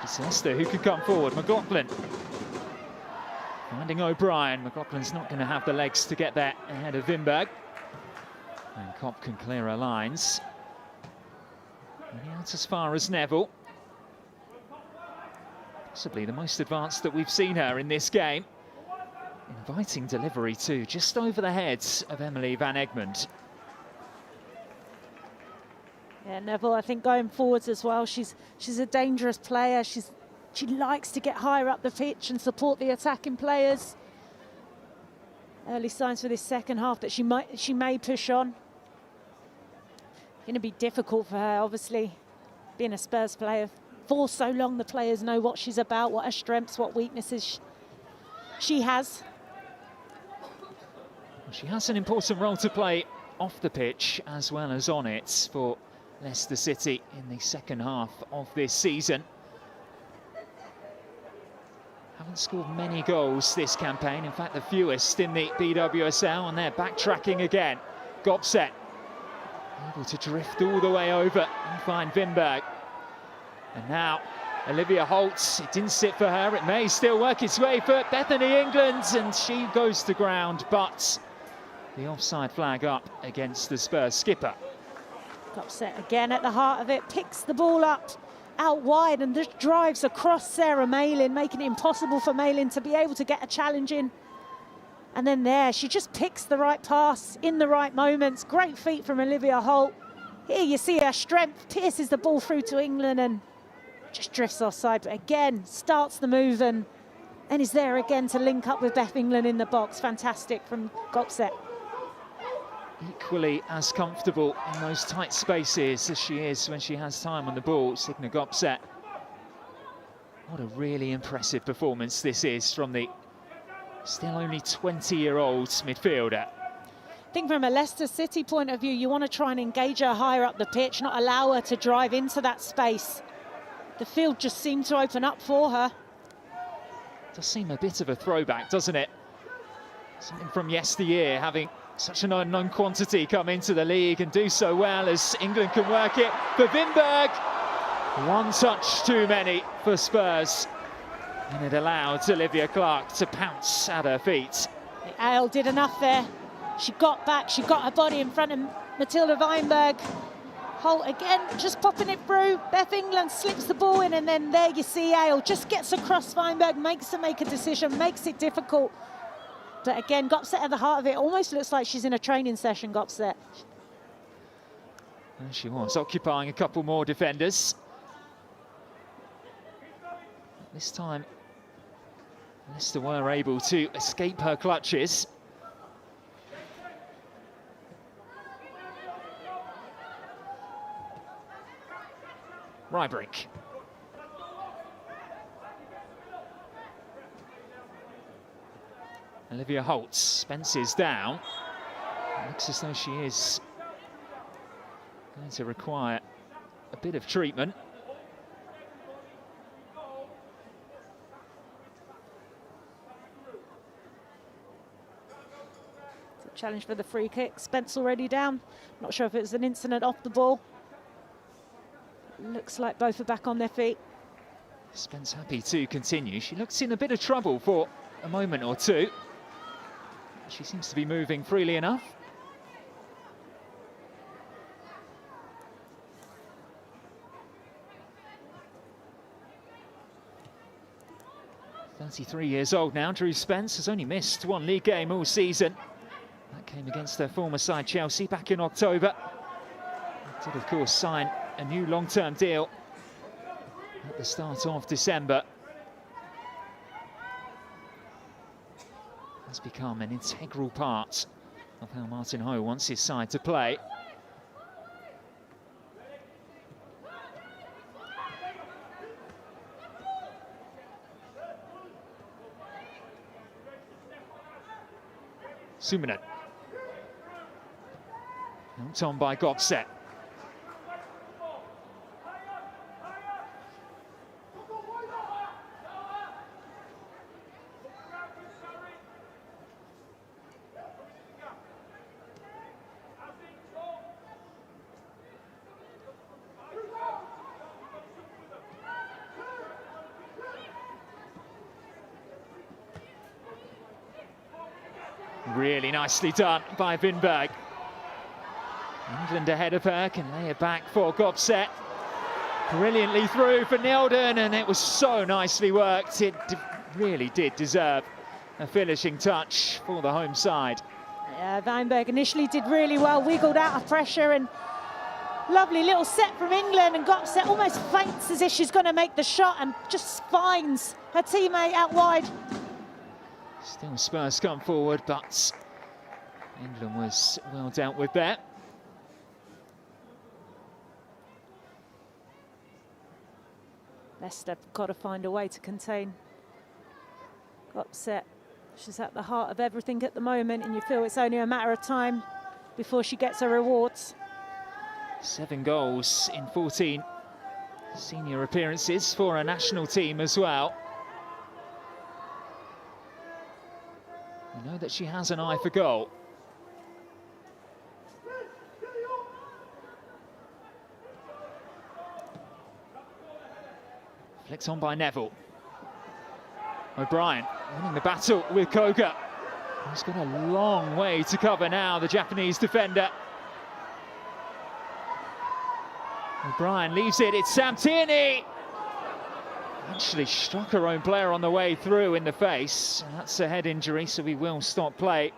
S1: It's Leicester who could come forward. McLaughlin finding O'Brien. McLaughlin's not going to have the legs to get there ahead of Wimberg. And Kopp can clear her lines. Only out as far as Neville. Possibly the most advanced that we've seen her in this game. Inviting delivery too, just over the heads of Emily Van Egmond.
S2: Yeah, Neville, I think going forwards as well, she's a dangerous player. She likes to get higher up the pitch and support the attacking players. Early signs for this second half that she may push on. Going to be difficult for her, obviously, being a Spurs player. For so long, the players know what she's about, what her strengths, what weaknesses she has.
S1: Well, she has an important role to play off the pitch as well as on it for Leicester City in the second half of this season. Haven't scored many goals this campaign, in fact the fewest in the BWSL, and they're backtracking again. Gopset able to drift all the way over and find Vinberg. And now Olivia Holtz, it didn't sit for her, it may still work its way for Bethany England, and she goes to ground, but the offside flag up against the Spurs skipper.
S2: Gopset again at the heart of it, picks the ball up out wide and just drives across Sarah Malin, making it impossible for Malin to be able to get a challenge in. And then there, she just picks the right pass in the right moments. Great feet from Olivia Holt. Here you see her strength, pierces the ball through to England and just drifts offside, but again, starts the move and is there again to link up with Beth England in the box. Fantastic from Gopset.
S1: Equally as comfortable in those tight spaces as she is when she has time on the ball, Signe Gopset. What a really impressive performance this is from the still only 20-year-old midfielder.
S2: I think from a Leicester City point of view, you want to try and engage her higher up the pitch, not allow her to drive into that space. The field just seemed to open up for her.
S1: Does seem a bit of a throwback, doesn't it? Something from yesteryear, having such an unknown quantity come into the league and do so well as England can work it for Vinberg. One touch too many for Spurs, and it allowed Olivia Clark to pounce at her feet.
S2: Ale did enough there. She got back, she got her body in front of Matilda Weinberg. Holt again, just popping it through. Beth England slips the ball in, and then there you see Ale just gets across Weinberg, makes her make a decision, makes it difficult. But again, Gopset at the heart of it, almost looks like she's in a training session, Gopset.
S1: There she was, occupying a couple more defenders. This time, Leicester were able to escape her clutches. Rybrink. Olivia Holtz fences down. It looks as though she is going to require a bit of treatment.
S2: Challenge for the free kick. Spence already down. Not sure if it was an incident off the ball. Looks like both are back on their feet.
S1: Spence happy to continue. She looks in a bit of trouble for a moment or two. She seems to be moving freely enough. .33 years old now, Drew Spence has only missed one league game all season. That came against their former side Chelsea back in October. Did of course sign a new long-term deal at the start of December. Has become an integral part of how Martin Ho wants his side to play. Suminen. Knocked on by Gopset. Really nicely done by Vinberg. England ahead of her, can lay it back for Gopset. Brilliantly through for Nilden, and it was so nicely worked. It really did deserve a finishing touch for the home side.
S2: Yeah, Weinberg initially did really well, wiggled out of pressure, and lovely little set from England, and Gopset almost faints as if she's going to make the shot and just finds her teammate out wide.
S1: Still Spurs come forward, but England was well dealt with there.
S2: Leicester have got to find a way to contain Gopset. She's at the heart of everything at the moment, and you feel it's only a matter of time before she gets her rewards.
S1: 7 goals in 14 senior appearances for a national team as well. You know that she has an eye for goal. Flicked on by Neville. O'Brien winning the battle with Koga. He's got a long way to cover now, the Japanese defender. O'Brien leaves it, it's Samtini. Actually struck her own player on the way through in the face. That's a head injury, so we will stop play.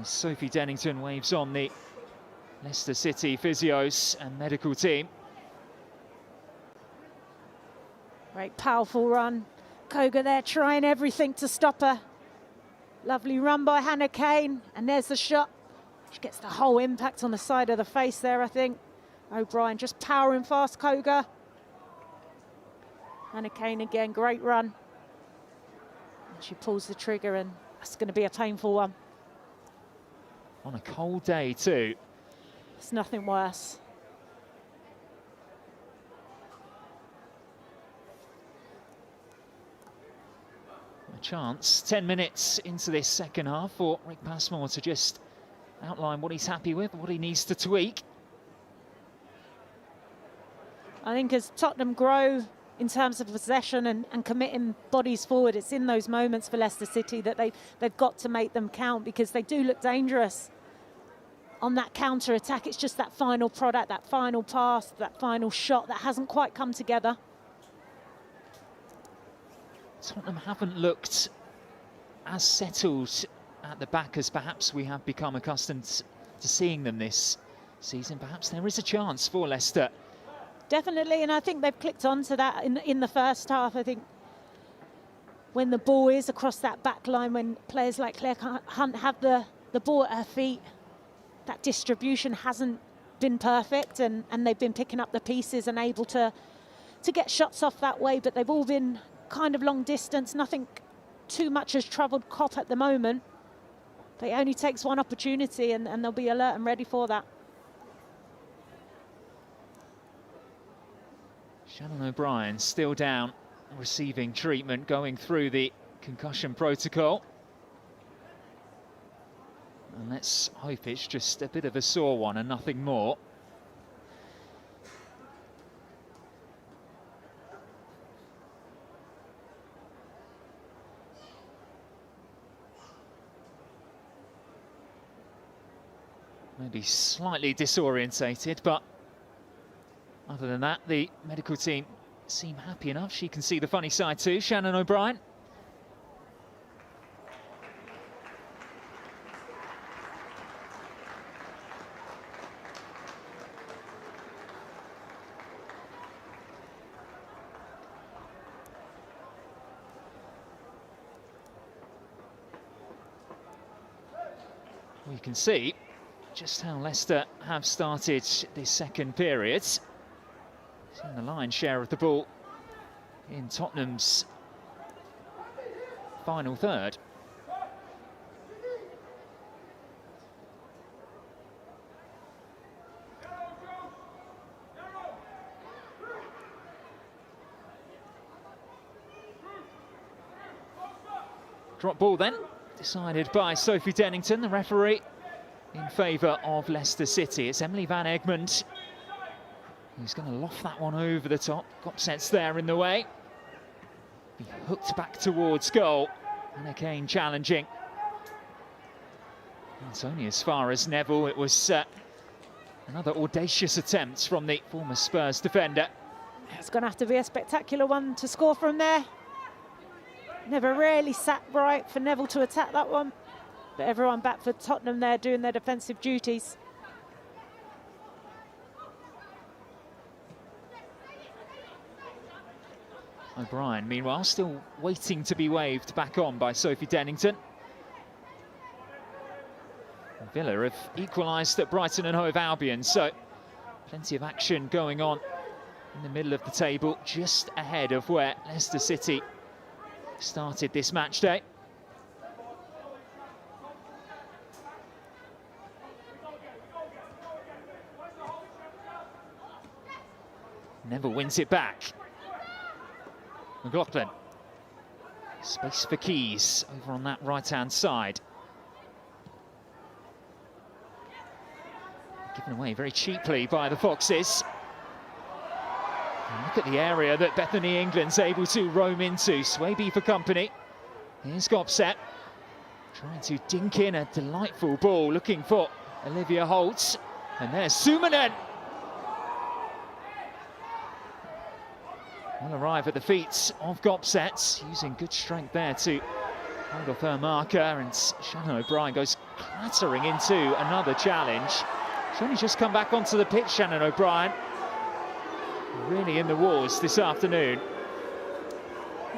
S1: Sophie Dennington waves on the Leicester City physios and medical team.
S2: Great powerful run. Koga there trying everything to stop her. Lovely run by Hannah Kane, and there's the shot. She gets the whole impact on the side of the face there, I think. O'Brien just powering past Koga. Hannah Kane again, great run. And she pulls the trigger, and that's going to be a painful one.
S1: On a cold day too.
S2: It's nothing worse.
S1: A chance, 10 minutes into this second half for Rick Passmore to just outline what he's happy with, what he needs to tweak.
S2: I think as Tottenham grow in terms of possession and committing bodies forward, it's in those moments for Leicester City that they've got to make them count, because they do look dangerous on that counter-attack. It's just that final product, that final pass, that final shot that hasn't quite come together.
S1: Tottenham haven't looked as settled at the back as perhaps we have become accustomed to seeing them this season. Perhaps there is a chance for Leicester.
S2: Definitely, and I think they've clicked onto that in the first half. I think when the ball is across that back line, when players like Claire Hunt have the ball at her feet, that distribution hasn't been perfect, and they've been picking up the pieces and able to get shots off that way, but they've all been kind of long distance. Nothing too much has troubled Kopp at the moment. But it only takes one opportunity, and they'll be alert and ready for that.
S1: Shannon O'Brien still down, receiving treatment, going through the concussion protocol. And let's hope it's just a bit of a sore one and nothing more. Maybe slightly disorientated, but other than that, the medical team seem happy enough. She can see the funny side too, Shannon O'Brien. We can see just how Leicester have started this second period. Seeing the lion's share of the ball in Tottenham's final third. Drop ball then, decided by Sophie Dennington, the referee, in favour of Leicester City. It's Emily Van Egmond who's going to loft that one over the top. Gopset's there in the way. Be hooked back towards goal. Hannah Kane challenging. It's only as far as Neville. It was another audacious attempt from the former Spurs defender.
S2: It's going to have to be a spectacular one to score from there. Never really sat right for Neville to attack that one. But everyone back for Tottenham there doing their defensive duties.
S1: O'Brien, meanwhile, still waiting to be waved back on by Sophie Dennington. Villa have equalised at Brighton and Hove Albion, so plenty of action going on in the middle of the table, just ahead of where Leicester City started this match day. Neville wins it back. McLaughlin. Space for Keys over on that right-hand side. Given away very cheaply by the Foxes. And look at the area that Bethany England's able to roam into. Swaby for company. Here's Gopset. Trying to dink in a delightful ball, looking for Olivia Holtz. And there's Suominen. Will arrive at the feet of Gopset, using good strength there to hold off her marker. And Shannon O'Brien goes clattering into another challenge. She's only just come back onto the pitch, Shannon O'Brien. Really in the wars this afternoon.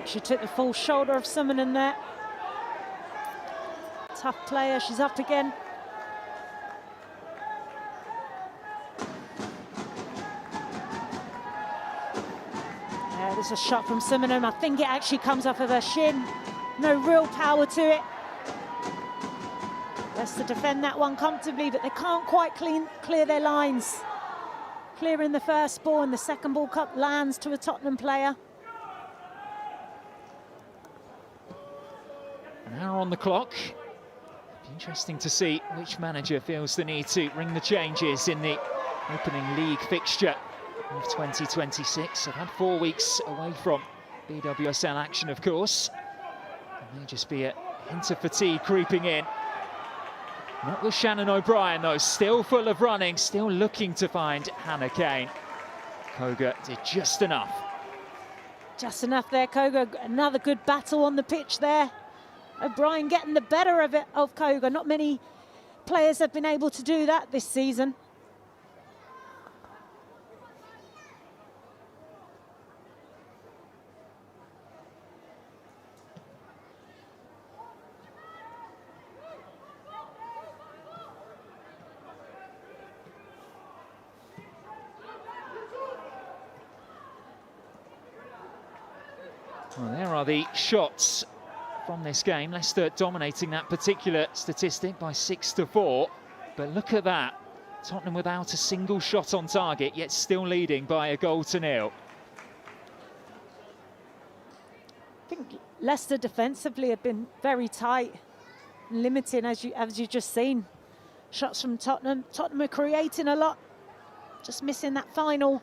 S2: She took the full shoulder of Suominen there. Tough player, she's up again. Yeah, there's a shot from Suominen. I think it actually comes off of her shin. No real power to it. Leicester defend that one comfortably, but they can't quite clear their lines. Clearing the first ball, and the second ball lands to a Tottenham player.
S1: An hour on the clock. Be interesting to see which manager feels the need to ring the changes in the opening league fixture of 2026. I've had 4 weeks away from BWSL action, of course. There may just be a hint of fatigue creeping in. Not with Shannon O'Brien, though, still full of running, still looking to find Hannah Kane. Koga did just enough.
S2: Just enough there, Koga. Another good battle on the pitch there. O'Brien getting the better of it, of Koga. Not many players have been able to do that this season.
S1: Well, there are the shots from this game. Leicester dominating that particular statistic by 6-4. But look at that. Tottenham without a single shot on target, yet still leading by a goal to nil.
S2: I think Leicester defensively have been very tight, limiting, as you just seen. Shots from Tottenham. Tottenham are creating a lot, just missing that final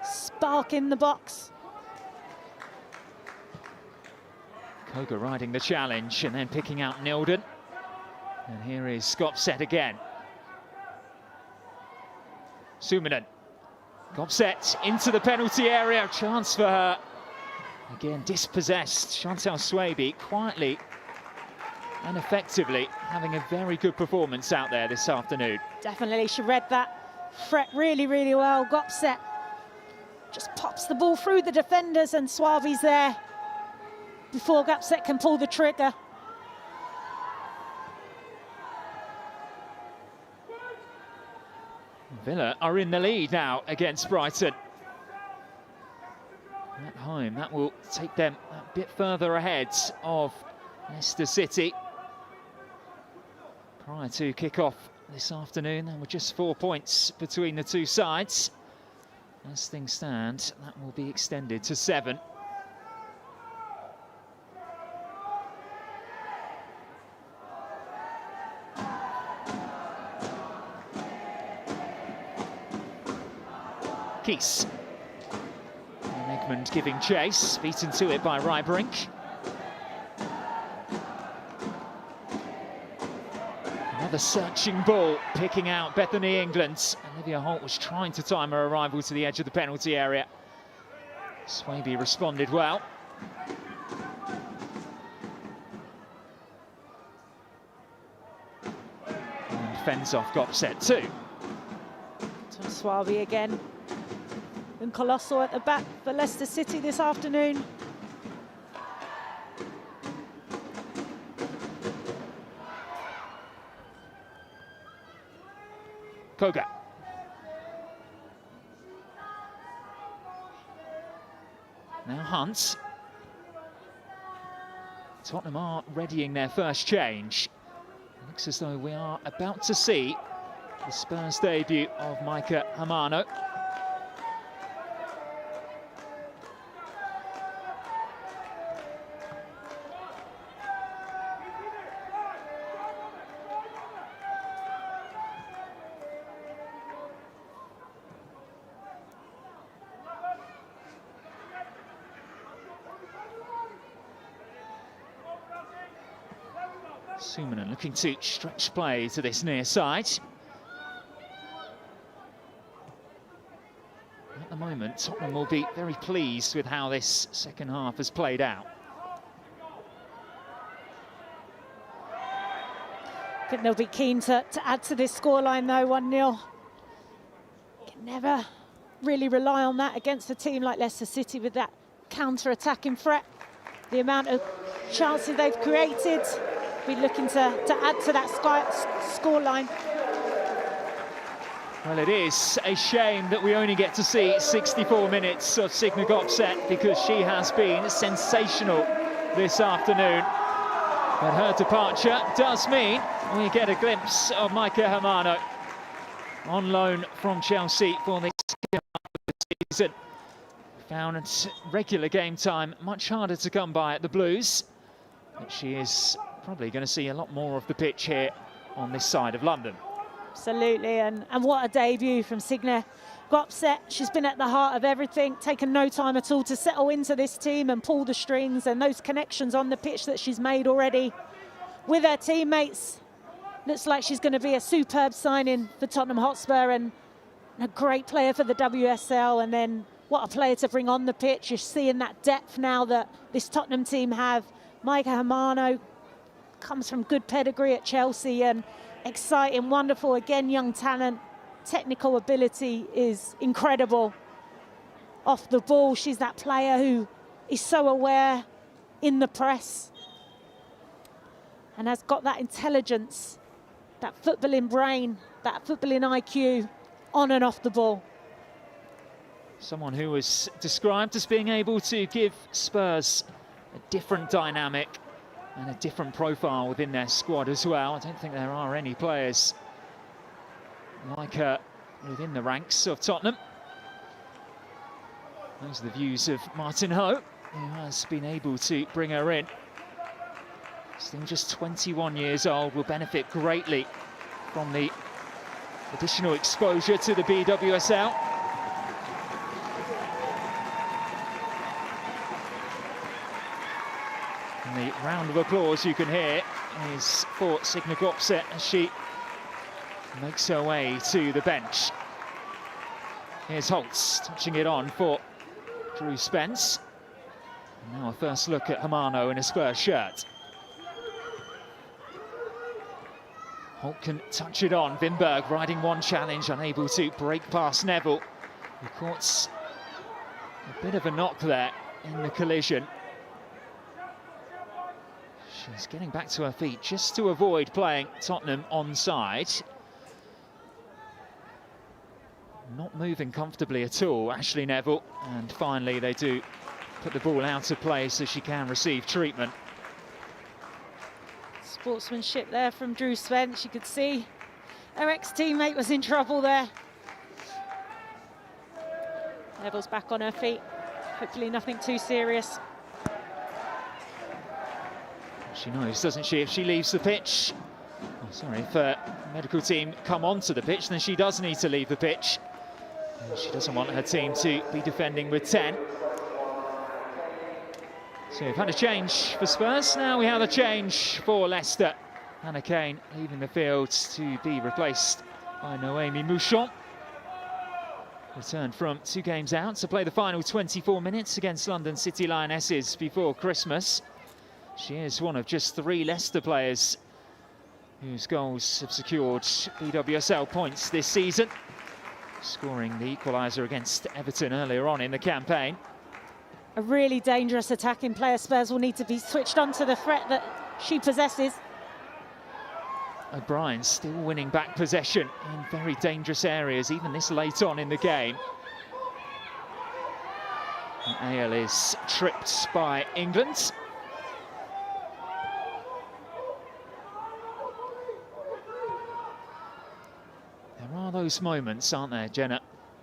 S2: spark in the box.
S1: Koga riding the challenge and then picking out Nilden. And here is Gopset again. Suominen. Gopset into the penalty area. Chance for her. Again, dispossessed. Chantal Swaby quietly and effectively having a very good performance out there this afternoon.
S2: Definitely, she read that threat really, really well. Gopset just pops the ball through the defenders, and Swaby's there before Gopset can pull the trigger.
S1: Villa are in the lead now against Brighton. At home, that will take them a bit further ahead of Leicester City. Prior to kick-off this afternoon, there were just 4 points between the two sides. As things stand, that will be extended to 7. Keys. And Egmond giving chase, beaten to it by Rybrink. Another searching ball, picking out Bethany England. Olivia Holt was trying to time her arrival to the edge of the penalty area. Swaby responded well. And fends off Gopset too.
S2: Swaby again. And Colossal at the back for Leicester City this afternoon.
S1: Koga. Now Hunt. Tottenham are readying their first change. It looks as though we are about to see the Spurs debut of Maika Hamano. Sumanen looking to stretch play to this near side. At the moment, Tottenham will be very pleased with how this second half has played out.
S2: I think they'll be keen to add to this scoreline though, 1-0. Can never really rely on that against a team like Leicester City with that counter-attacking threat. The amount of chances they've created, be looking to add to that scoreline.
S1: Well, it is a shame that we only get to see 64 minutes of Signe Gopset because she has been sensational this afternoon. But her departure does mean we get a glimpse of Maika Hamano on loan from Chelsea for the second half of the season. Found regular game time much harder to come by at the Blues, but she is probably going to see a lot more of the pitch here on this side of London.
S2: Absolutely, and what a debut from Signe Gopset. She's been at the heart of everything, taken no time at all to settle into this team and pull the strings, and those connections on the pitch that she's made already with her teammates. Looks like she's going to be a superb signing for Tottenham Hotspur and a great player for the WSL, and then what a player to bring on the pitch. You're seeing that depth now that this Tottenham team have. Maika Hamano comes from good pedigree at Chelsea and exciting, wonderful, again, young talent. Technical ability is incredible. Off the ball, she's that player who is so aware in the press and has got that intelligence, that footballing brain, that footballing IQ on and off the ball.
S1: Someone who was described as being able to give Spurs a different dynamic and a different profile within their squad as well. I don't think there are any players like her within the ranks of Tottenham. Those are the views of Martin Ho, who has been able to bring her in. Still just 21 years old, will benefit greatly from the additional exposure to the BWSL. And the round of applause you can hear is for Signe Gopset as she makes her way to the bench. Here's Holtz touching it on for Drew Spence. And now a first look at Hamano in a Spurs shirt. Holt can touch it on. Vinberg riding one challenge, unable to break past Neville, who caught a bit of a knock there in the collision. She's getting back to her feet just to avoid playing Tottenham onside. Not moving comfortably at all, Ashley Neville. And finally they do put the ball out of play so she can receive treatment.
S2: Sportsmanship there from Drew Spence. You could see her ex-teammate was in trouble there. Neville's back on her feet. Hopefully nothing too serious.
S1: She knows, doesn't she, if she leaves the pitch. Oh, sorry, if the medical team come onto the pitch, then she does need to leave the pitch. She doesn't want her team to be defending with 10. So we've had a change for Spurs. Now we have a change for Leicester. Hannah Kane leaving the field to be replaced by Noémie Mouchon. Returned from 2 games out to play the final 24 minutes against London City Lionesses before Christmas. She is one of just 3 Leicester players whose goals have secured BWSL points this season, scoring the equaliser against Everton earlier on in the campaign.
S2: A really dangerous attacking player. Spurs will need to be switched on to the threat that she possesses.
S1: O'Brien still winning back possession in very dangerous areas, even this late on in the game. And Ale is tripped by England. There are those moments, aren't there, Jenna?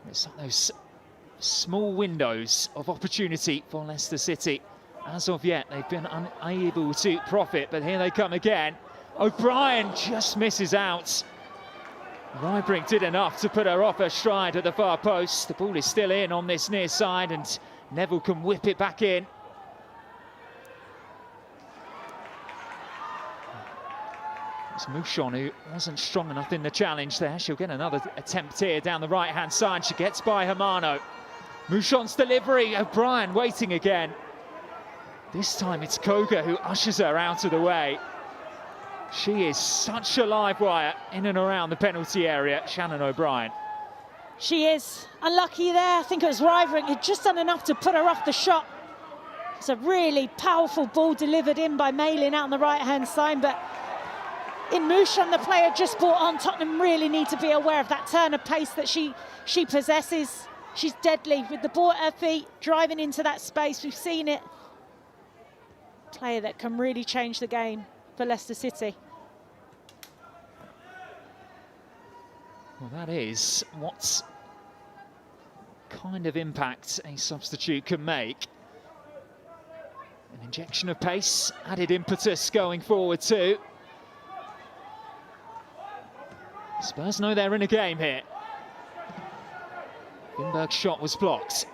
S1: It's like those small windows of opportunity for Leicester City. As of yet, they've been unable to profit, but here they come again. O'Brien just misses out. Rybring did enough to put her off her stride at the far post. The ball is still in on this near side, and Neville can whip it back in. It's Mouchon who wasn't strong enough in the challenge there. She'll get another attempt here down the right-hand side. She gets by Hermano. Mouchon's delivery, O'Brien waiting again. This time it's Koga who ushers her out of the way. She is such a live wire in and around the penalty area, Shannon O'Brien.
S2: She is unlucky there. I think it was Rivering who'd just done enough to put her off the shot. It's a really powerful ball delivered in by Malin out on the right-hand side, but in Mouchon, the player just brought on, Tottenham really need to be aware of that turn of pace that she possesses. She's deadly with the ball at her feet, driving into that space. We've seen it. Player that can really change the game for Leicester City.
S1: Well, that is what kind of impact a substitute can make. An injection of pace, added impetus going forward too. Spurs know they're in a game here. Winberg's shot was blocked.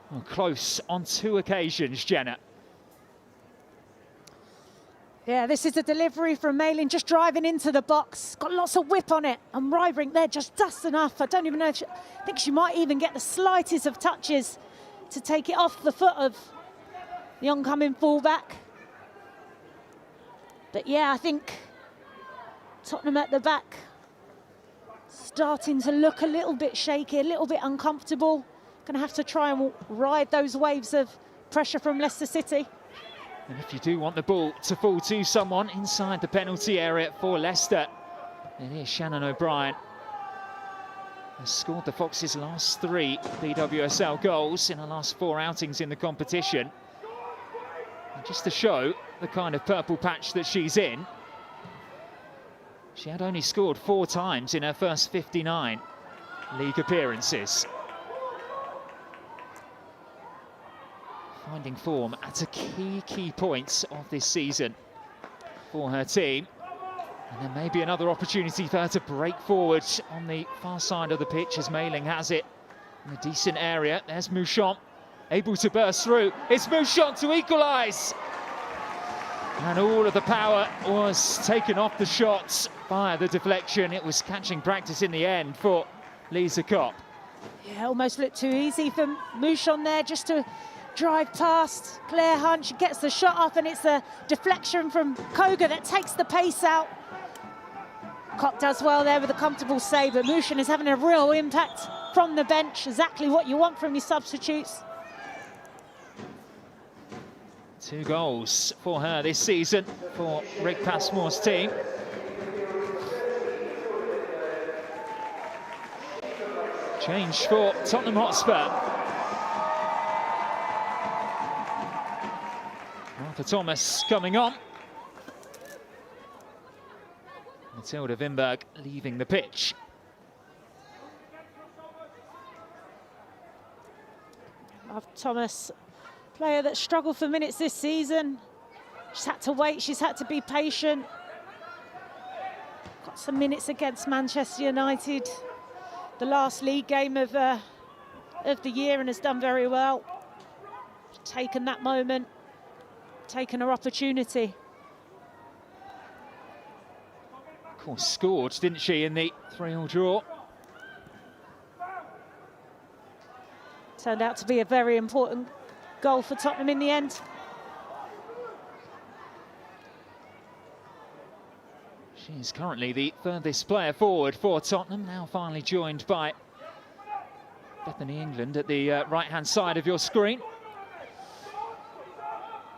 S1: Well, close on 2 occasions, Jenna.
S2: Yeah, this is a delivery from Malin, just driving into the box. Got lots of whip on it. And Rivering there just does enough. I don't even know if I think she might even get the slightest of touches to take it off the foot of the oncoming fullback. But yeah, I think Tottenham at the back starting to look a little bit shaky, a little bit uncomfortable. Going to have to try and ride those waves of pressure from Leicester City.
S1: And if you do want the ball to fall to someone inside the penalty area for Leicester, it is Shannon O'Brien. Has scored the Foxes' last 3 BWSL goals in her last 4 outings in the competition. And just to show the kind of purple patch that she's in, she had only scored 4 times in her first 59 league appearances. Finding form at a key points of this season for her team. And there may be another opportunity for her to break forward on the far side of the pitch as Malin has it in a decent area. There's Mouchon, able to burst through. It's Mouchon to equalise. And all of the power was taken off the shots by the deflection. It was catching practice in the end for Lisa Kopp.
S2: Yeah, almost looked too easy for Mouchon there just to drive past Claire Hunt. She gets the shot off and it's a deflection from Koga that takes the pace out. Kopp does well there with a comfortable save, but Mouchon is having a real impact from the bench. Exactly what you want from your substitutes.
S1: 2 goals for her this season for Rick Passmore's team. Change for Tottenham Hotspur. Martha Thomas coming on. Matilda Winberg leaving the pitch.
S2: Thomas, player that struggled for minutes this season. She's had to wait, she's had to be patient. Got some minutes against Manchester United, the last league game of the year, and has done very well. Taken that moment, taken her opportunity.
S1: Of course, scored, didn't she, in the 3-3 draw?
S2: Turned out to be a very important goal for Tottenham in the end.
S1: She is currently the furthest player forward for Tottenham, now finally joined by Bethany England at the right-hand side of your screen.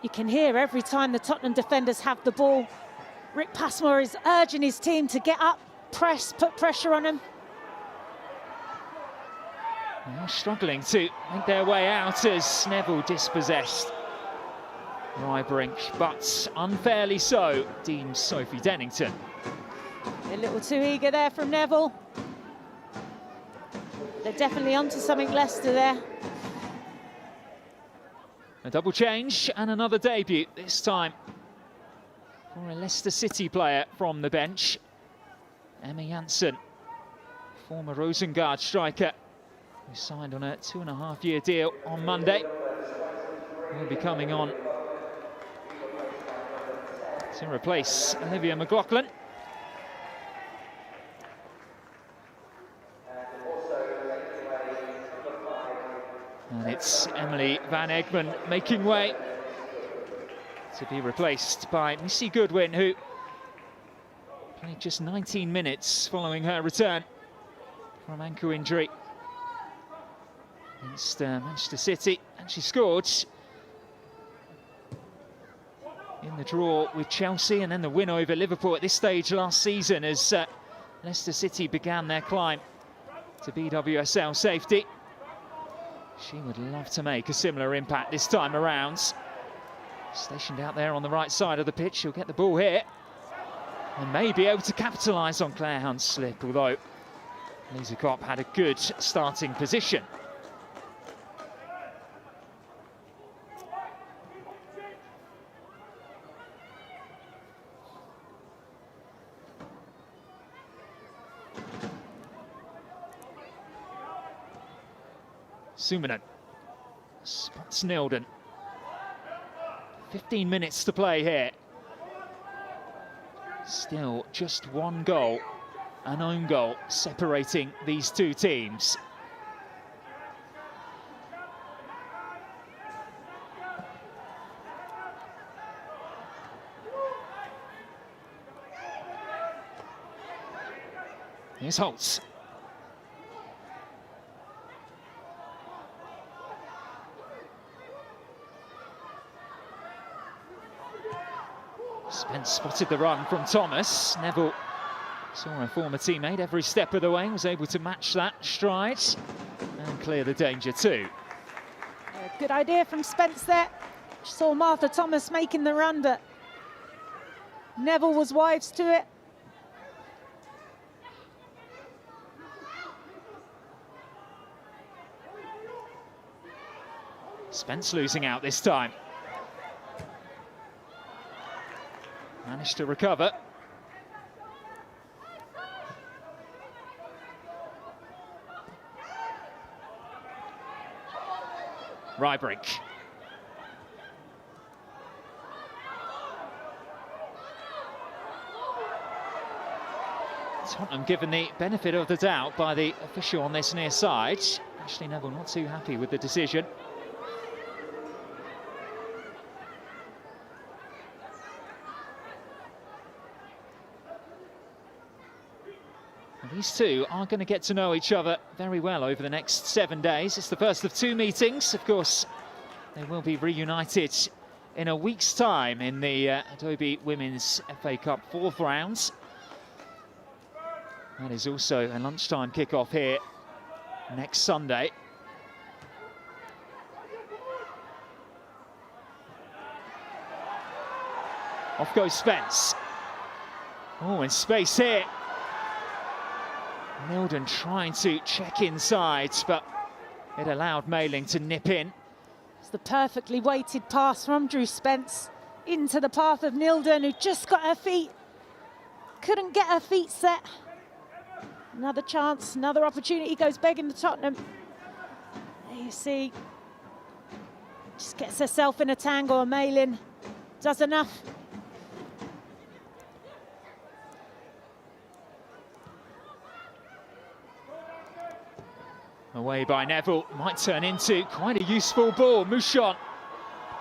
S2: You can hear every time the Tottenham defenders have the ball, Rick Passmore is urging his team to get up, press, put pressure on them.
S1: They're struggling to make their way out as Neville dispossessed Rybring, but unfairly so, deems Sophie Dennington.
S2: A little too eager there from Neville. They're definitely onto something, Leicester there.
S1: A double change and another debut, this time for a Leicester City player from the bench. Emma Janssen, former Rosengard striker, who signed on a 2.5-year deal on Monday. Will be coming on to replace Olivia McLaughlin. And it's Emily Van Egmond making way to be replaced by Missy Goodwin, who played just 19 minutes following her return from ankle injury against Manchester City, and she scored in the draw with Chelsea and then the win over Liverpool at this stage last season as Leicester City began their climb to BWSL safety. She would love to make a similar impact this time around. Stationed out there on the right side of the pitch, she'll get the ball here and may be able to capitalise on Claire Hunt's slip, although Lisa Kopp had a good starting position. Suminen spots Nilden. 15 minutes to play here. Still just one goal, an own goal, separating these two teams. Here's Holtz. Spence spotted the run from Thomas. Neville saw a former teammate every step of the way, was able to match that stride and clear the danger too.
S2: Good idea from Spence there. She saw Martha Thomas making the run, but Neville was wise to it.
S1: Spence losing out this time. Managed to recover. Rybrink. Tottenham given the benefit of the doubt by the official on this near side. Ashley Neville not too happy with the decision. These two are going to get to know each other very well over the next 7 days. It's the first of two meetings. Of course, they will be reunited in a week's time in the Adobe Women's FA Cup fourth round. That is also a lunchtime kickoff here next Sunday. Off goes Spence. Oh, in space here. Nilden trying to check inside, but it allowed Mayling to nip in.
S2: It's the perfectly weighted pass from Drew Spence into the path of Nilden, who just got her feet, couldn't get her feet set. Another chance, another opportunity goes begging to Tottenham. There you see, just gets herself in a tangle, and Mayling does enough.
S1: Away by Neville, might turn into quite a useful ball. Mouchon,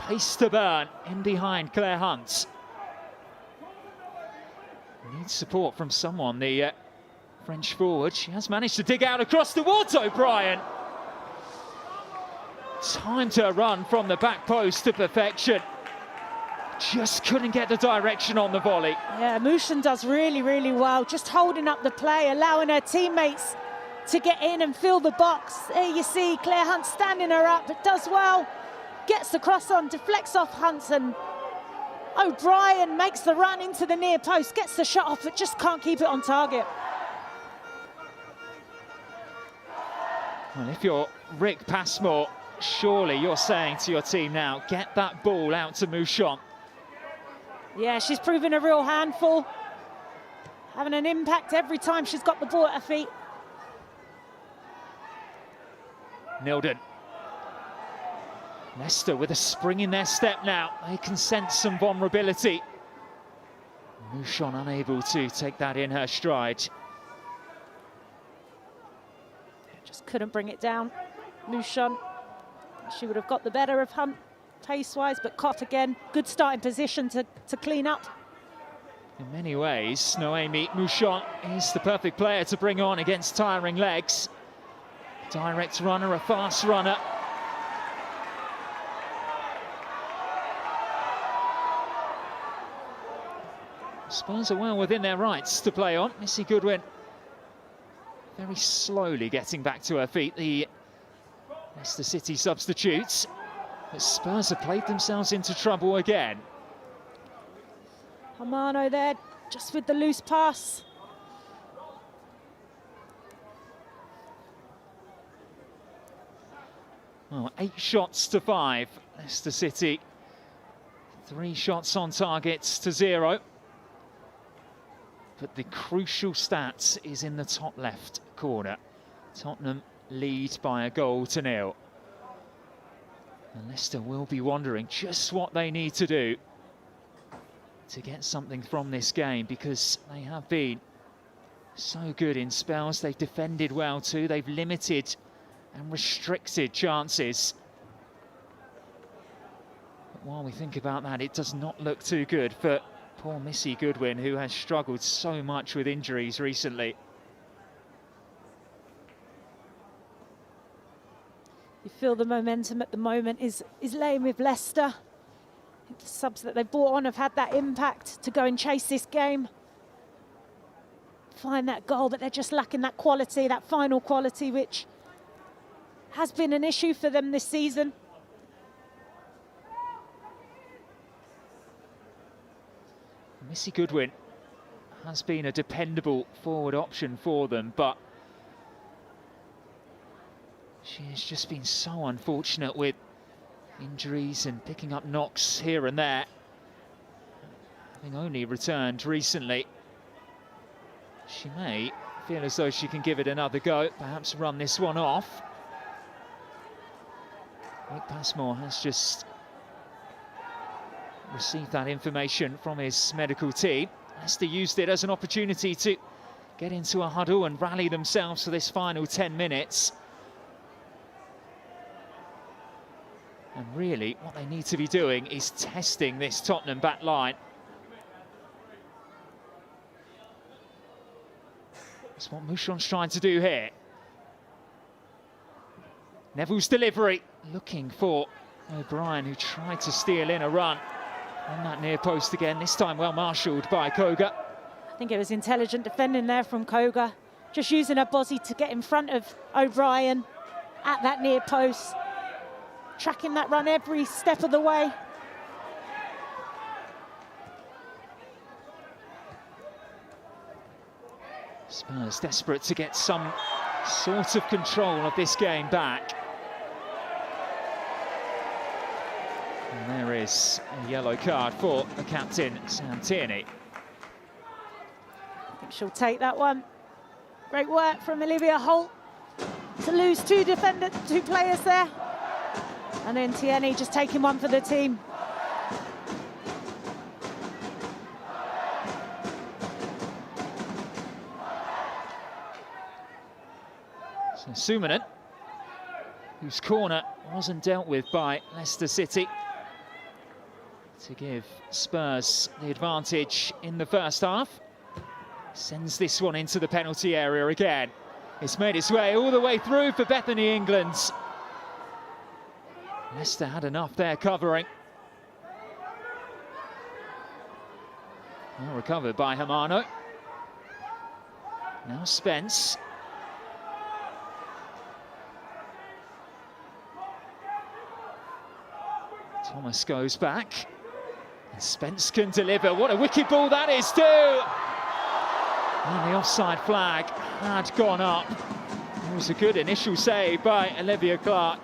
S1: pace to burn, in behind Claire Hunt. Needs support from someone, the French forward. She has managed to dig out across towards O'Brien. Timed her run from the back post to perfection. Just couldn't get the direction on the volley.
S2: Yeah, Mouchon does really, really well, just holding up the play, allowing her teammates to get in and fill the box. There you see Claire Hunt standing her up, but does well. Gets the cross on, deflects off Hunt, and O'Brien makes the run into the near post, gets the shot off, but just can't keep it on target.
S1: Well, if you're Rick Passmore, surely you're saying to your team now, get that ball out to Mouchon.
S2: Yeah, she's proven a real handful, having an impact every time she's got the ball at her feet.
S1: Nilden. Leicester with a spring in their step now. They can sense some vulnerability. Mouchon unable to take that in her stride.
S2: Just couldn't bring it down. Mouchon, she would have got the better of Hunt pace-wise, but Cott again, good starting position to clean up.
S1: In many ways, Noémie Mouchon is the perfect player to bring on against tiring legs. Direct runner, a fast runner. Spurs are well within their rights to play on. Missy Goodwin very slowly getting back to her feet. The Leicester City substitutes. But Spurs have played themselves into trouble again.
S2: Hamano there, just with the loose pass.
S1: Well, 8 shots to 5. Leicester City, 3 shots on targets to 0. But the crucial stats is in the top left corner. Tottenham lead by a goal to 0. And Leicester will be wondering just what they need to do to get something from this game, because they have been so good in spells. They've defended well too. They've limited and restricted chances. But while we think about that, it does not look too good for poor Missy Goodwin, who has struggled so much with injuries recently.
S2: You feel the momentum at the moment is laying with Leicester. I think the subs that they brought on have had that impact to go and chase this game. Find that goal, but they're just lacking that quality, that final quality, which has been an issue for them this season.
S1: Missy Goodwin has been a dependable forward option for them, but she has just been so unfortunate with injuries and picking up knocks here and there. Having only returned recently, she may feel as though she can give it another go, perhaps run this one off. Rick Passmore has just received that information from his medical team. Leicester used it as an opportunity to get into a huddle and rally themselves for this final 10 minutes. And really, what they need to be doing is testing this Tottenham back line. That's what Mouchon's trying to do here. Neville's delivery, looking for O'Brien, who tried to steal in a run on that near post again, this time well marshalled by Koga.
S2: I think it was intelligent defending there from Koga, just using her body to get in front of O'Brien at that near post, tracking that run every step of the way.
S1: Spurs desperate to get some sort of control of this game back. And there is a yellow card for the captain, Sam Tierney.
S2: I think she'll take that one. Great work from Olivia Holt to lose two players there. And then Tierney just taking one for the team.
S1: So Suominen, whose corner wasn't dealt with by Leicester City, to give Spurs the advantage in the first half. Sends this one into the penalty area again. It's made its way all the way through for Bethany England. Leicester had enough there covering. Well recovered by Hamano. Now Spence. Thomas goes back. And Spence can deliver. What a wicked ball that is too! And the offside flag had gone up. It was a good initial save by Olivia Clark.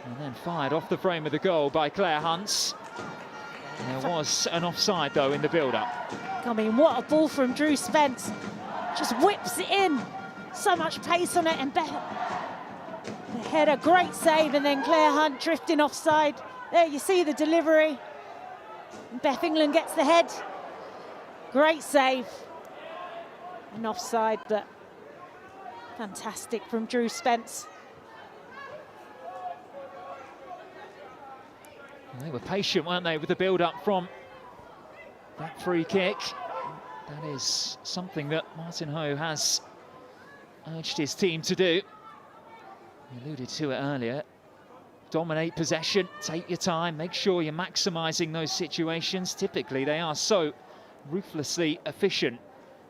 S1: And then fired off the frame of the goal by Claire Hunt. There was an offside though in the build-up.
S2: I mean, what a ball from Drew Spence. Just whips it in. So much pace on it, and the header, great save, and then Claire Hunt drifting offside. There you see the delivery. Beth England gets the head. Great save. An offside, but fantastic from Drew Spence.
S1: They were patient, weren't they, with the build-up from that free kick. That is something that Martin Ho has urged his team to do. He alluded to it earlier. Dominate possession, take your time, make sure you're maximising those situations. Typically, they are so ruthlessly efficient.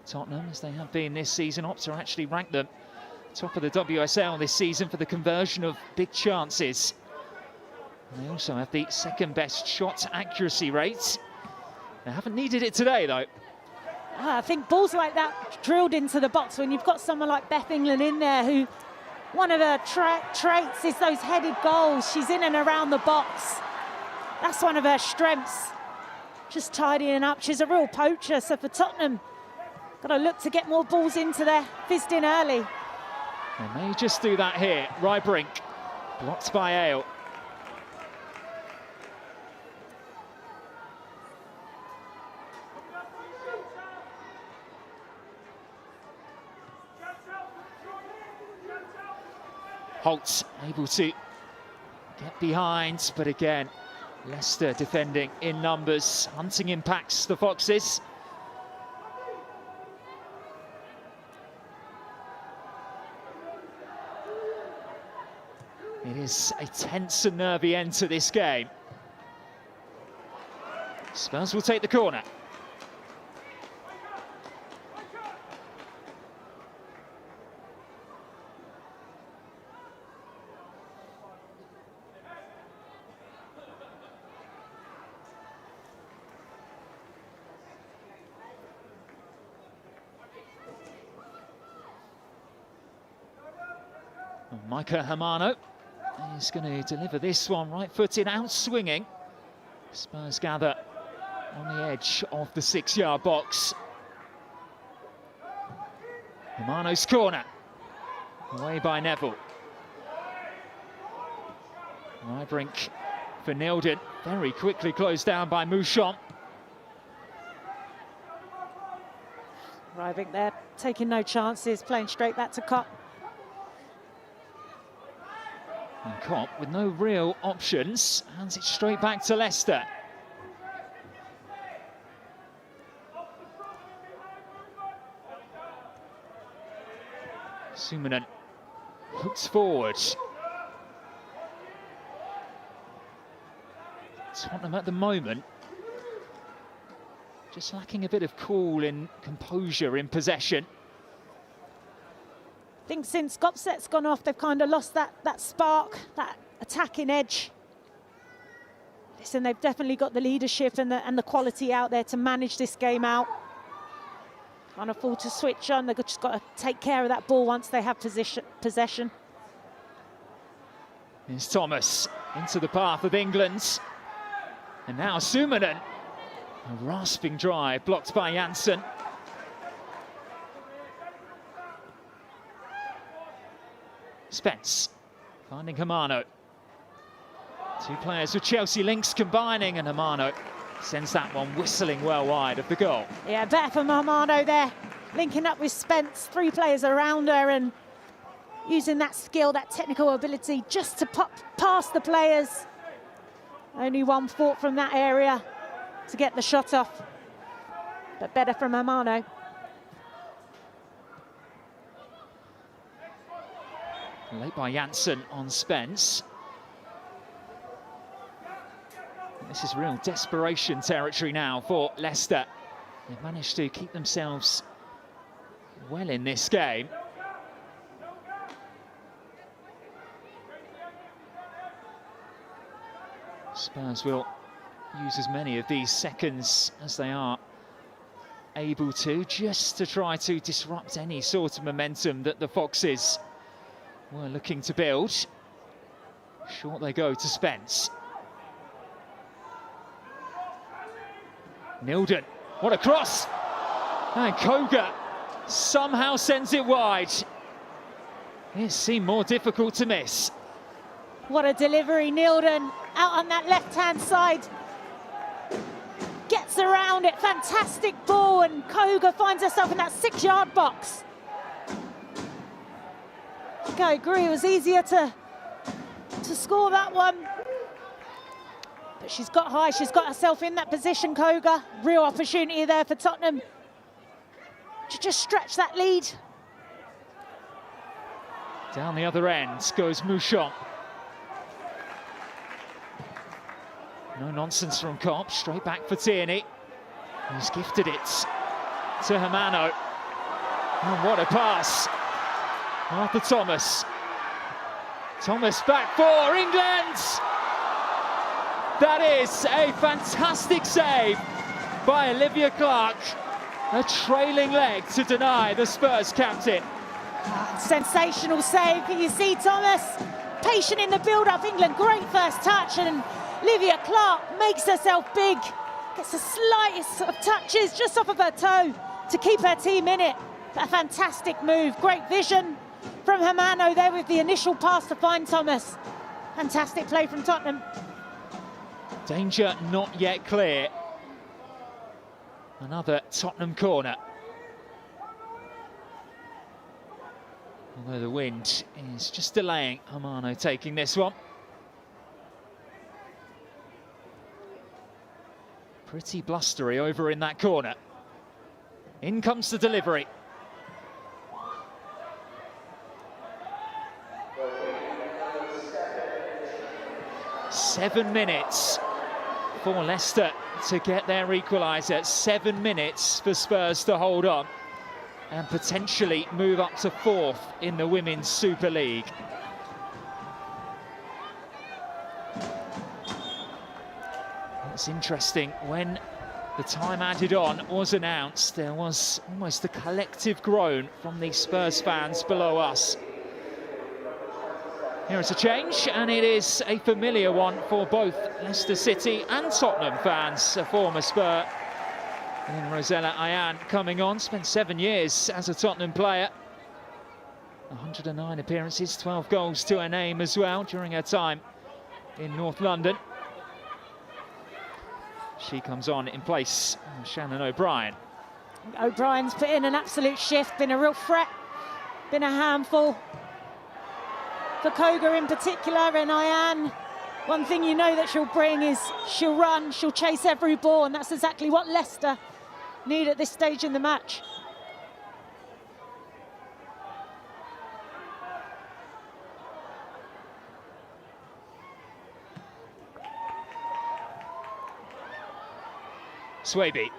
S1: Tottenham, as they have been this season, Opta actually ranked them top of the WSL this season for the conversion of big chances. And they also have the second best shot accuracy rates. They haven't needed it today, though.
S2: I think balls like that drilled into the box, when you've got someone like Beth England in there, who one of her traits is those headed goals. She's in and around the box. That's one of her strengths. Just tidying up. She's a real poacher. So for Tottenham, got to look to get more balls into there, fizzed in early.
S1: They may just do that here. Rybrink, blocked by Ale. Holtz able to get behind, but again, Leicester defending in numbers. Hunting impacts the Foxes. It is a tense and nervy end to this game. Spurs will take the corner. Micah Hamano is going to deliver this one, right-footed, out-swinging. Spurs gather on the edge of the 6-yard box. Hamano's corner, away by Neville. Rybrink for Nilden, very quickly closed down by Mouchon.
S2: Rybrink there, taking no chances, playing straight back to Kopp.
S1: And Kopp, with no real options, hands it straight back to Leicester. Sumanen hooks forward. Tottenham at the moment just lacking a bit of cool and composure in possession.
S2: I think since Gopset's gone off, they've kind of lost that spark, that attacking edge. Listen, they've definitely got the leadership and the quality out there to manage this game out. Can't afford to switch on. They've just got to take care of that ball once they have possession.
S1: Here's Thomas into the path of England. And now Sumanen. A rasping drive blocked by Janssen. Spence finding Hamano. Two players with Chelsea links combining, and Hamano sends that one whistling well wide of the goal.
S2: Yeah, better from Hamano there, linking up with Spence. Three players around her and using that skill, that technical ability, just to pop past the players. Only one thought from that area to get the shot off, but better from Hamano.
S1: Late by Janssen on Spence. This is real desperation territory now for Leicester. They've managed to keep themselves well in this game. Spurs will use as many of these seconds as they are able to, just to try to disrupt any sort of momentum that the Foxes were looking to build. Short they go to Spence. Nilden, what a cross! And Koga somehow sends it wide. It seemed more difficult to miss.
S2: What a delivery, Nilden out on that left-hand side. Gets around found it. Fantastic ball, and Koga finds herself in that 6-yard box. I think I agree, it was easier to score that one. But she's got high, she's got herself in that position, Koga. Real opportunity there for Tottenham to just stretch that lead.
S1: Down the other end goes Mouchon. No nonsense from Kopp, straight back for Tierney. He's gifted it to Hermano. Oh, what a pass. Arthur Thomas. Thomas back for England. That is a fantastic save by Olivia Clark. A trailing leg to deny the Spurs captain.
S2: Sensational save. You see Thomas patient in the build-up. England, great first touch, and Olivia Clark makes herself big. Gets the slightest of touches just off of her toe to keep her team in it. A fantastic move. Great vision from Hermano there with the initial pass to find Thomas. Fantastic play from Tottenham.
S1: Danger not yet clear. Another Tottenham corner. Although the wind is just delaying Hermano taking this one. Pretty blustery over in that corner. In comes the delivery. Seven minutes for Leicester to get their equaliser. 7 minutes for Spurs to hold on and potentially move up to 4th in the Women's Super League. It's interesting, when the time added on was announced, there was almost a collective groan from the Spurs fans below us. Here is a change, and it is a familiar one for both Leicester City and Tottenham fans. A former Spur, and Rosella Ayan coming on, spent 7 years as a Tottenham player. 109 appearances, 12 goals to her name as well during her time in North London. She comes on in place of Shannon O'Brien.
S2: O'Brien's put in an absolute shift, been a real threat, been a handful for Koga in particular. And Ayan, one thing you know that she'll bring is she'll run, she'll chase every ball, and that's exactly what Leicester need at this stage in the match.
S1: Swaby.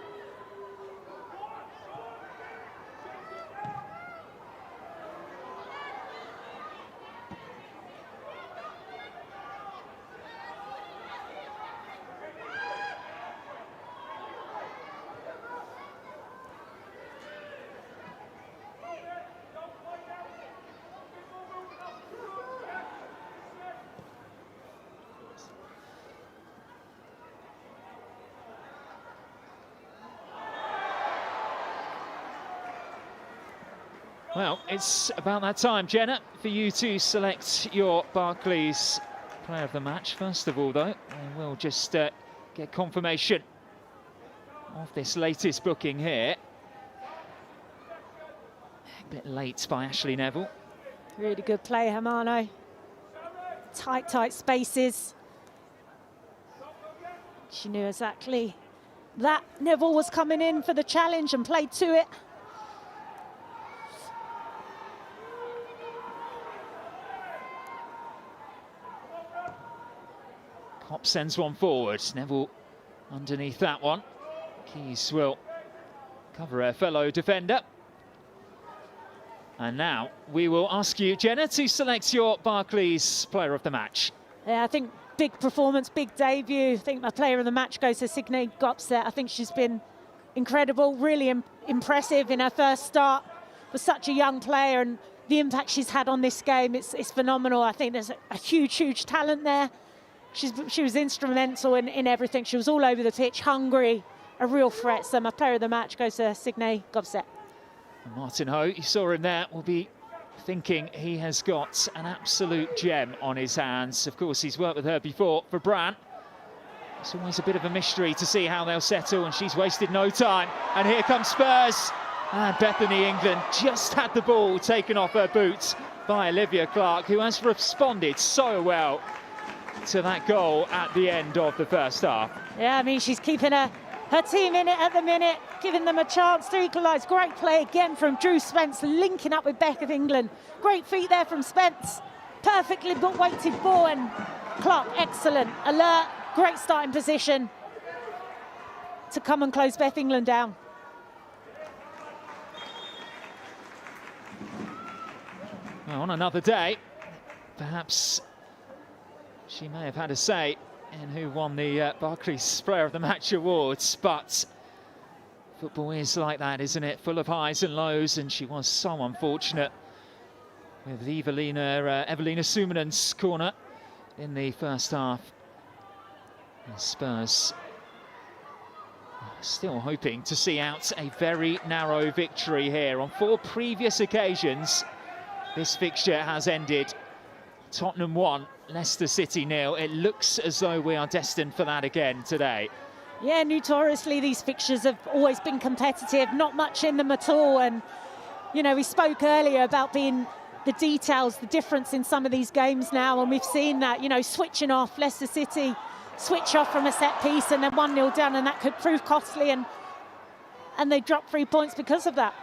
S1: Well, it's about that time, Jenna, for you to select your Barclays player of the match. First of all, though, we'll just get confirmation of this latest booking here. A bit late by Ashley Neville.
S2: Really good play, Hermano. Tight spaces. She knew exactly that Neville was coming in for the challenge and played to it.
S1: Kopp sends one forward. Neville underneath that one. Keys will cover her fellow defender. And now we will ask you, Jenna, to select your Barclays player of the match.
S2: Yeah, I think big performance, big debut. I think my player of the match goes to Signe Gopset. I think she's been incredible, really impressive in her first start for such a young player, and the impact she's had on this game, it's phenomenal. I think there's a huge talent there. She was instrumental in everything. She was all over the pitch, hungry, a real threat. So my player of the match goes to Signe Gopset.
S1: Martin Ho, you saw him there, will be thinking he has got an absolute gem on his hands. Of course, he's worked with her before for Brandt. It's always a bit of a mystery to see how they'll settle, and she's wasted no time. And here comes Spurs. And Bethany England just had the ball taken off her boots by Olivia Clark, who has responded so well to that goal at the end of the first half.
S2: Yeah, I mean, she's keeping her team in it at the minute, giving them a chance to equalise. Great play again from Drew Spence, linking up with Beck of England. Great feet there from Spence. Perfectly weighted ball, and Clark, excellent, alert, great starting position to come and close Beth England down.
S1: Well, on another day, perhaps she may have had a say in who won the Barclays Player of the Match awards, but football is like that, isn't it? Full of highs and lows, and she was so unfortunate with Evelina Sumanen's corner in the first half. And Spurs still hoping to see out a very narrow victory here. On 4 previous occasions, this fixture has ended Tottenham 1, Leicester City 0. It looks as though we are destined for that again today.
S2: Yeah, notoriously these fixtures have always been competitive, not much in them at all. And, you know, we spoke earlier about being the details, the difference in some of these games now, and we've seen that, you know, switching off. Leicester City switch off from a set piece and then 1-0 down, and that could prove costly, and they dropped 3 points because of that.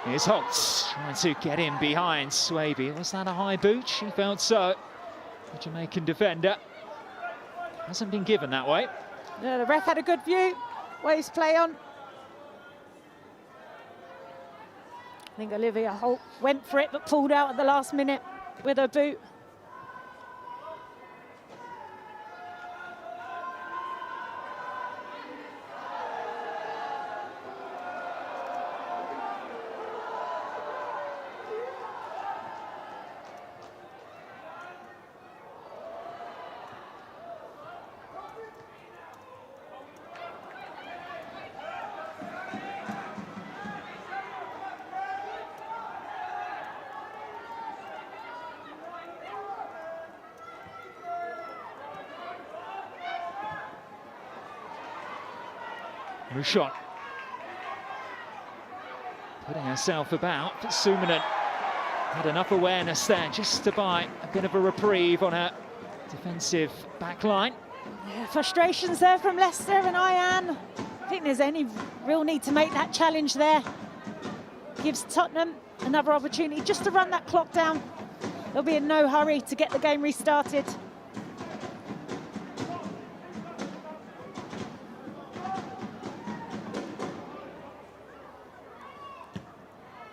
S1: Here's Holtz trying to get in behind Swaby. Was that a high boot? She felt so. The Jamaican defender hasn't been given that way.
S2: Yeah, the ref had a good view. Waves play on. I think Olivia Holt went for it but pulled out at the last minute with her boot.
S1: Rushon putting herself about, but Sumanen had enough awareness there just to buy a bit of a reprieve on her defensive back line.
S2: Yeah, frustrations there from Leicester and Ian. I think there's any real need to make that challenge there. Gives Tottenham another opportunity just to run that clock down. They'll be in no hurry to get the game restarted.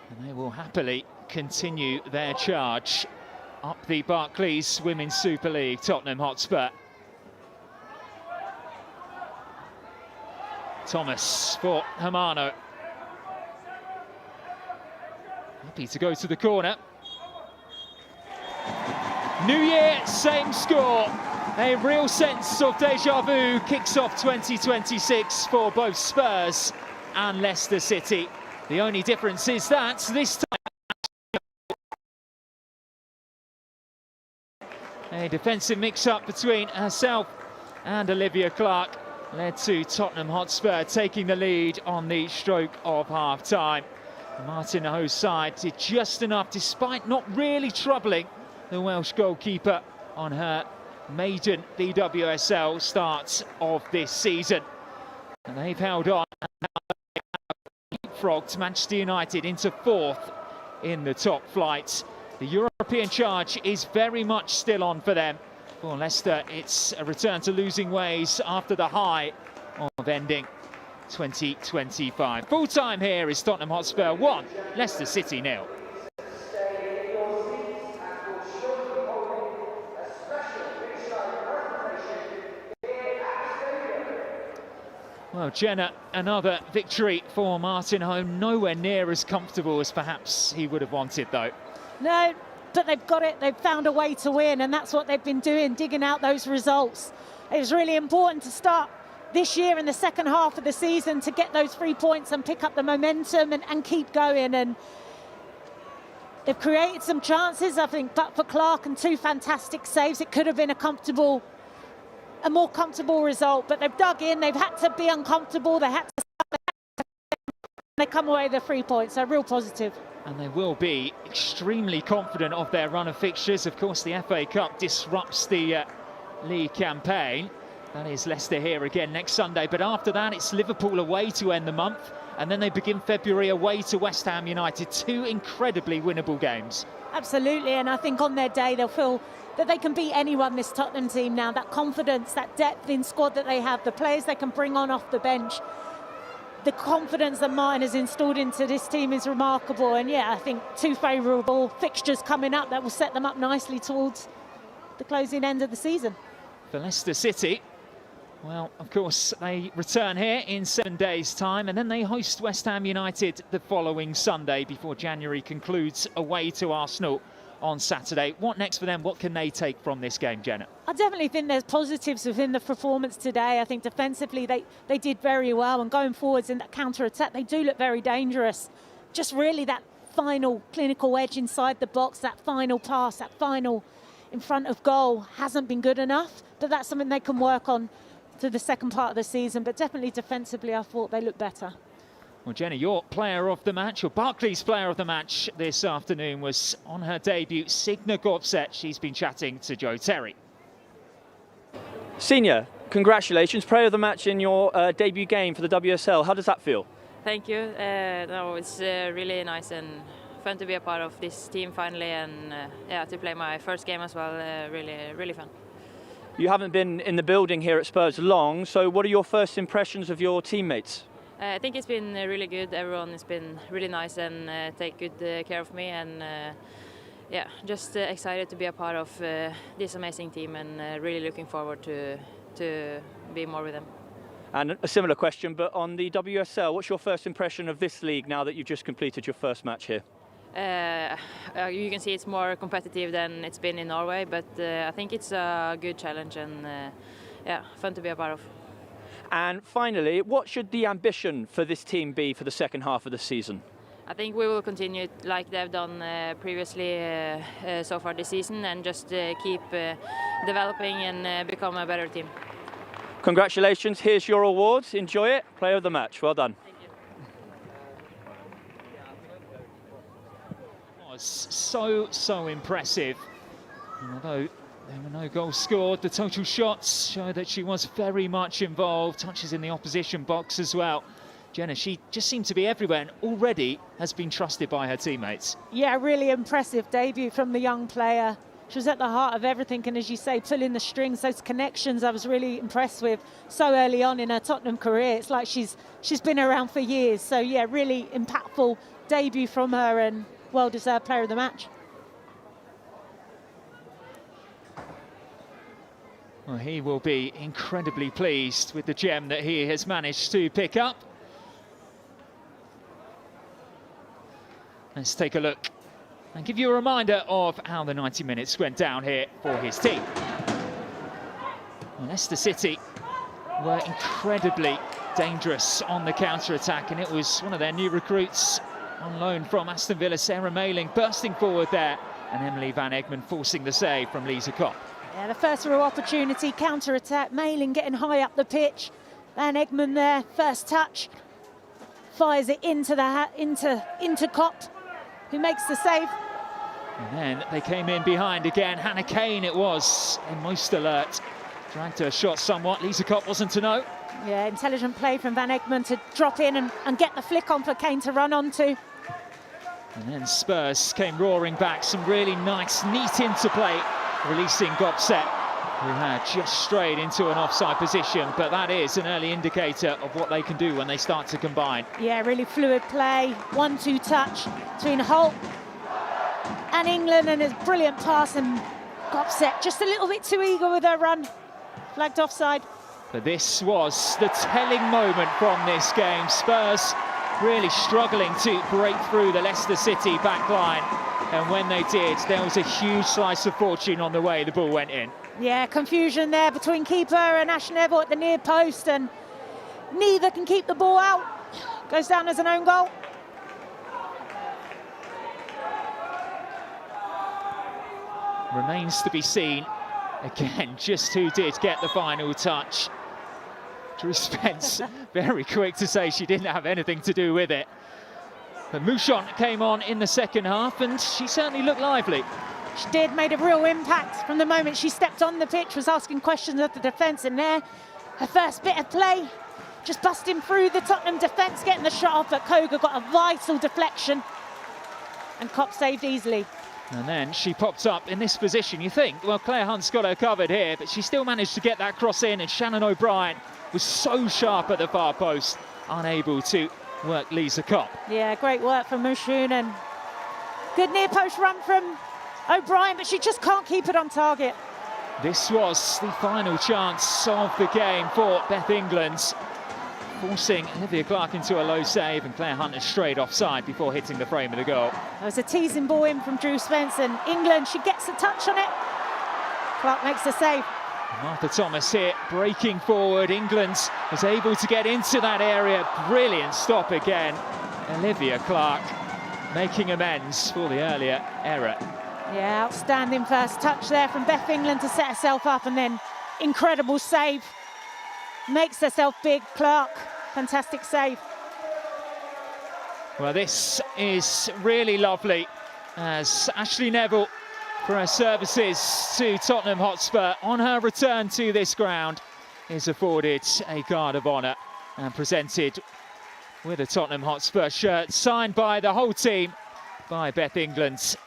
S1: And they will happily continue their charge up the Barclays Women's Super League. Tottenham Hotspur. Thomas for Hamano. Happy to go to the corner. New year, same score. A real sense of deja vu kicks off 2026 for both Spurs and Leicester City. The only difference is that this time a defensive mix-up between herself and Olivia Clark led to Tottenham Hotspur taking the lead on the stroke of half-time. Martin Aho's side did just enough, despite not really troubling the Welsh goalkeeper on her maiden BWSL start of this season. And they've held on and now they have leapfrogged Manchester United into 4th in the top flight. The European charge is very much still on for them. For Leicester, it's a return to losing ways after the high of ending 2025. Full time here is Tottenham Hotspur 1, Leicester City 0. Well, Jenna, another victory for Martin Home. Nowhere near as comfortable as perhaps he would have wanted, though.
S2: No, but they've got it. They've found a way to win, and that's what they've been doing, digging out those results. It was really important to start this year in the second half of the season to get those 3 points and pick up the momentum and keep going. And they've created some chances, I think, but for Clark and 2 fantastic saves, it could have been a more comfortable result. But they've dug in, they've had to be uncomfortable, they come away with the 3 points, so real positive.
S1: And they will be extremely confident of their run of fixtures. Of course, the FA Cup disrupts the league campaign. That is Leicester here again next Sunday. But after that, it's Liverpool away to end the month. And then they begin February away to West Ham United. 2 incredibly winnable games.
S2: Absolutely, and I think on their day they'll feel that they can beat anyone, this Tottenham team now. That confidence, that depth in squad that they have, the players they can bring on off the bench. The confidence that Martin has installed into this team is remarkable. And yeah, I think 2 favourable fixtures coming up that will set them up nicely towards the closing end of the season.
S1: For Leicester City, well, of course, they return here in 7 days' time, and then they host West Ham United the following Sunday before January concludes away to Arsenal on Saturday. What next for them? What can they take from this game, Jenna?
S2: I definitely think there's positives within the performance today. I think defensively they did very well, and going forwards in that counter-attack, they do look very dangerous. Just really that final clinical edge inside the box, that final pass, that final in front of goal hasn't been good enough, but that's something they can work on to the second part of the season. But definitely defensively, I thought they looked better.
S1: Well, Jenna, your player of the match, your Barclays player of the match this afternoon was on her debut, Signe Gobset. She's been chatting to Joe Terry.
S3: Signe, congratulations, player of the match in your debut game for the WSL. How does that feel?
S4: Thank you. No, it's really nice and fun to be a part of this team finally, and yeah, to play my first game as well. Really fun.
S3: You haven't been in the building here at Spurs long, so what are your first impressions of your teammates?
S4: I think it's been really good. Everyone has been really nice and take good care of me, and yeah, just excited to be a part of this amazing team, and really looking forward to be more with them.
S3: And a similar question, but on the WSL, what's your first impression of this league now that you've just completed your first match here?
S4: You can see it's more competitive than it's been in Norway, but I think it's a good challenge, and yeah, fun to be a part of.
S3: And finally, what should the ambition for this team be for the second half of the season?
S4: I think we will continue like they've done previously so far this season, and just keep developing and become a better team.
S3: Congratulations, here's your awards. Enjoy it. Player of the match. Well done.
S4: Thank you.
S1: It was so impressive. And although there were no goals scored, the total shots show that she was very much involved. Touches in the opposition box as well. Jenna, she just seemed to be everywhere and already has been trusted by her teammates.
S2: Yeah, really impressive debut from the young player. She was at the heart of everything, and as you say, pulling the strings, those connections I was really impressed with so early on in her Tottenham career. It's like she's been around for years. So yeah, really impactful debut from her, and well-deserved player of the match.
S1: Well, he will be incredibly pleased with the gem that he has managed to pick up. Let's take a look and give you a reminder of how the 90 minutes went down here for his team. Well, Leicester City were incredibly dangerous on the counter-attack, and it was one of their new recruits on loan from Aston Villa, Sarah Mayling, bursting forward there, and Emily Van Egmond forcing the save from Lisa Kopp.
S2: Yeah, the first real opportunity, counter-attack, Mayling getting high up the pitch. Van Egmond there, first touch, fires it into Kopp, who makes the save.
S1: And then they came in behind again. Hannah Kane it was, in most alert. Dragged her shot somewhat. Lisa Kopp wasn't to know.
S2: Yeah, intelligent play from Van Egmond to drop in and get the flick on for Kane to run onto.
S1: And then Spurs came roaring back. Some really nice, neat interplay, releasing Gobset, who had just strayed into an offside position. But that is an early indicator of what they can do when they start to combine.
S2: Yeah, really fluid play. 1-2 touch between Holt and England, and it's brilliant pass, and Gobset just a little bit too eager with her run. Flagged offside.
S1: But this was the telling moment from this game. Spurs really struggling to break through the Leicester City back line. And when they did, there was a huge slice of fortune on the way the ball went in.
S2: Yeah, confusion there between keeper and Ash Neville at the near post, and neither can keep the ball out. Goes down as an own goal.
S1: Remains to be seen, again, just who did get the final touch. Drew Spence, very quick to say she didn't have anything to do with it. But Mouchon came on in the second half, and she certainly looked lively.
S2: She did, made a real impact from the moment she stepped on the pitch, was asking questions of the defence in there. Her first bit of play, just busting through the Tottenham defence, getting the shot off, but Koga got a vital deflection, and Kopp saved easily.
S1: And then she popped up in this position. You think, well, Claire Hunt's got her covered here, but she still managed to get that cross in, and Shannon O'Brien was so sharp at the far post, unable to work Lisa Kopp.
S2: Yeah, great work from Mouchon, and good near post run from O'Brien, but she just can't keep it on target.
S1: This was the final chance of the game for Beth England, forcing Olivia Clark into a low save, and Claire Hunt is straight offside before hitting the frame of the goal.
S2: There was a teasing ball in from Drew Spence, and England, she gets a touch on it. Clark makes the save.
S1: Martha Thomas here breaking forward. England was able to get into that area. Brilliant stop again. Olivia Clark making amends for the earlier error.
S2: Yeah, outstanding first touch there from Beth England to set herself up, and then incredible save. Makes herself big, Clark. Fantastic save.
S1: Well, this is really lovely, as Ashley Neville, for her services to Tottenham Hotspur on her return to this ground, is afforded a guard of honour and presented with a Tottenham Hotspur shirt signed by the whole team by Beth England.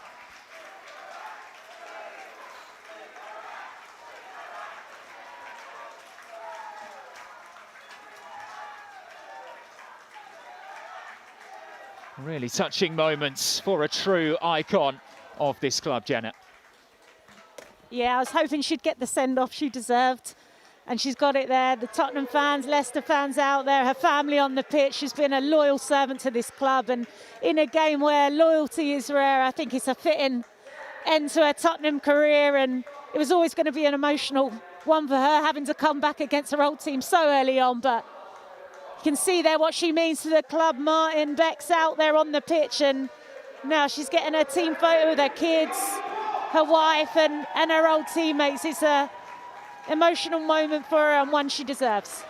S1: Really touching moments for a true icon of this club, Jenna.
S2: Yeah, I was hoping she'd get the send-off she deserved, and she's got it there. The Tottenham fans, Leicester fans out there, her family on the pitch. She's been a loyal servant to this club, and in a game where loyalty is rare, I think it's a fitting end to her Tottenham career, and it was always going to be an emotional one for her, having to come back against her old team so early on, but you can see there what she means to the club. Martin Beck's out there on the pitch, and now she's getting her team photo with her kids, her wife and her old teammates. It's an emotional moment for her, and one she deserves.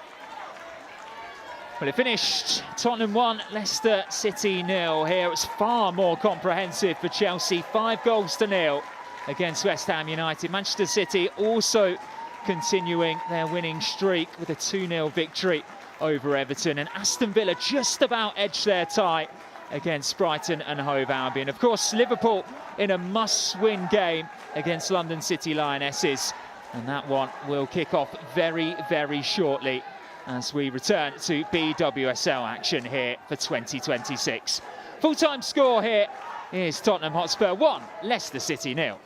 S1: Well, it finished Tottenham 1, Leicester City 0 here. It's far more comprehensive for Chelsea. 5-0 against West Ham United. Manchester City also continuing their winning streak with a 2-0 victory over Everton, and Aston Villa just about edged their tie against Brighton and Hove Albion. Of course, Liverpool in a must-win game against London City Lionesses, and that one will kick off very, very shortly as we return to BWSL action here for 2026. Full-time score here is Tottenham Hotspur 1, Leicester City 0.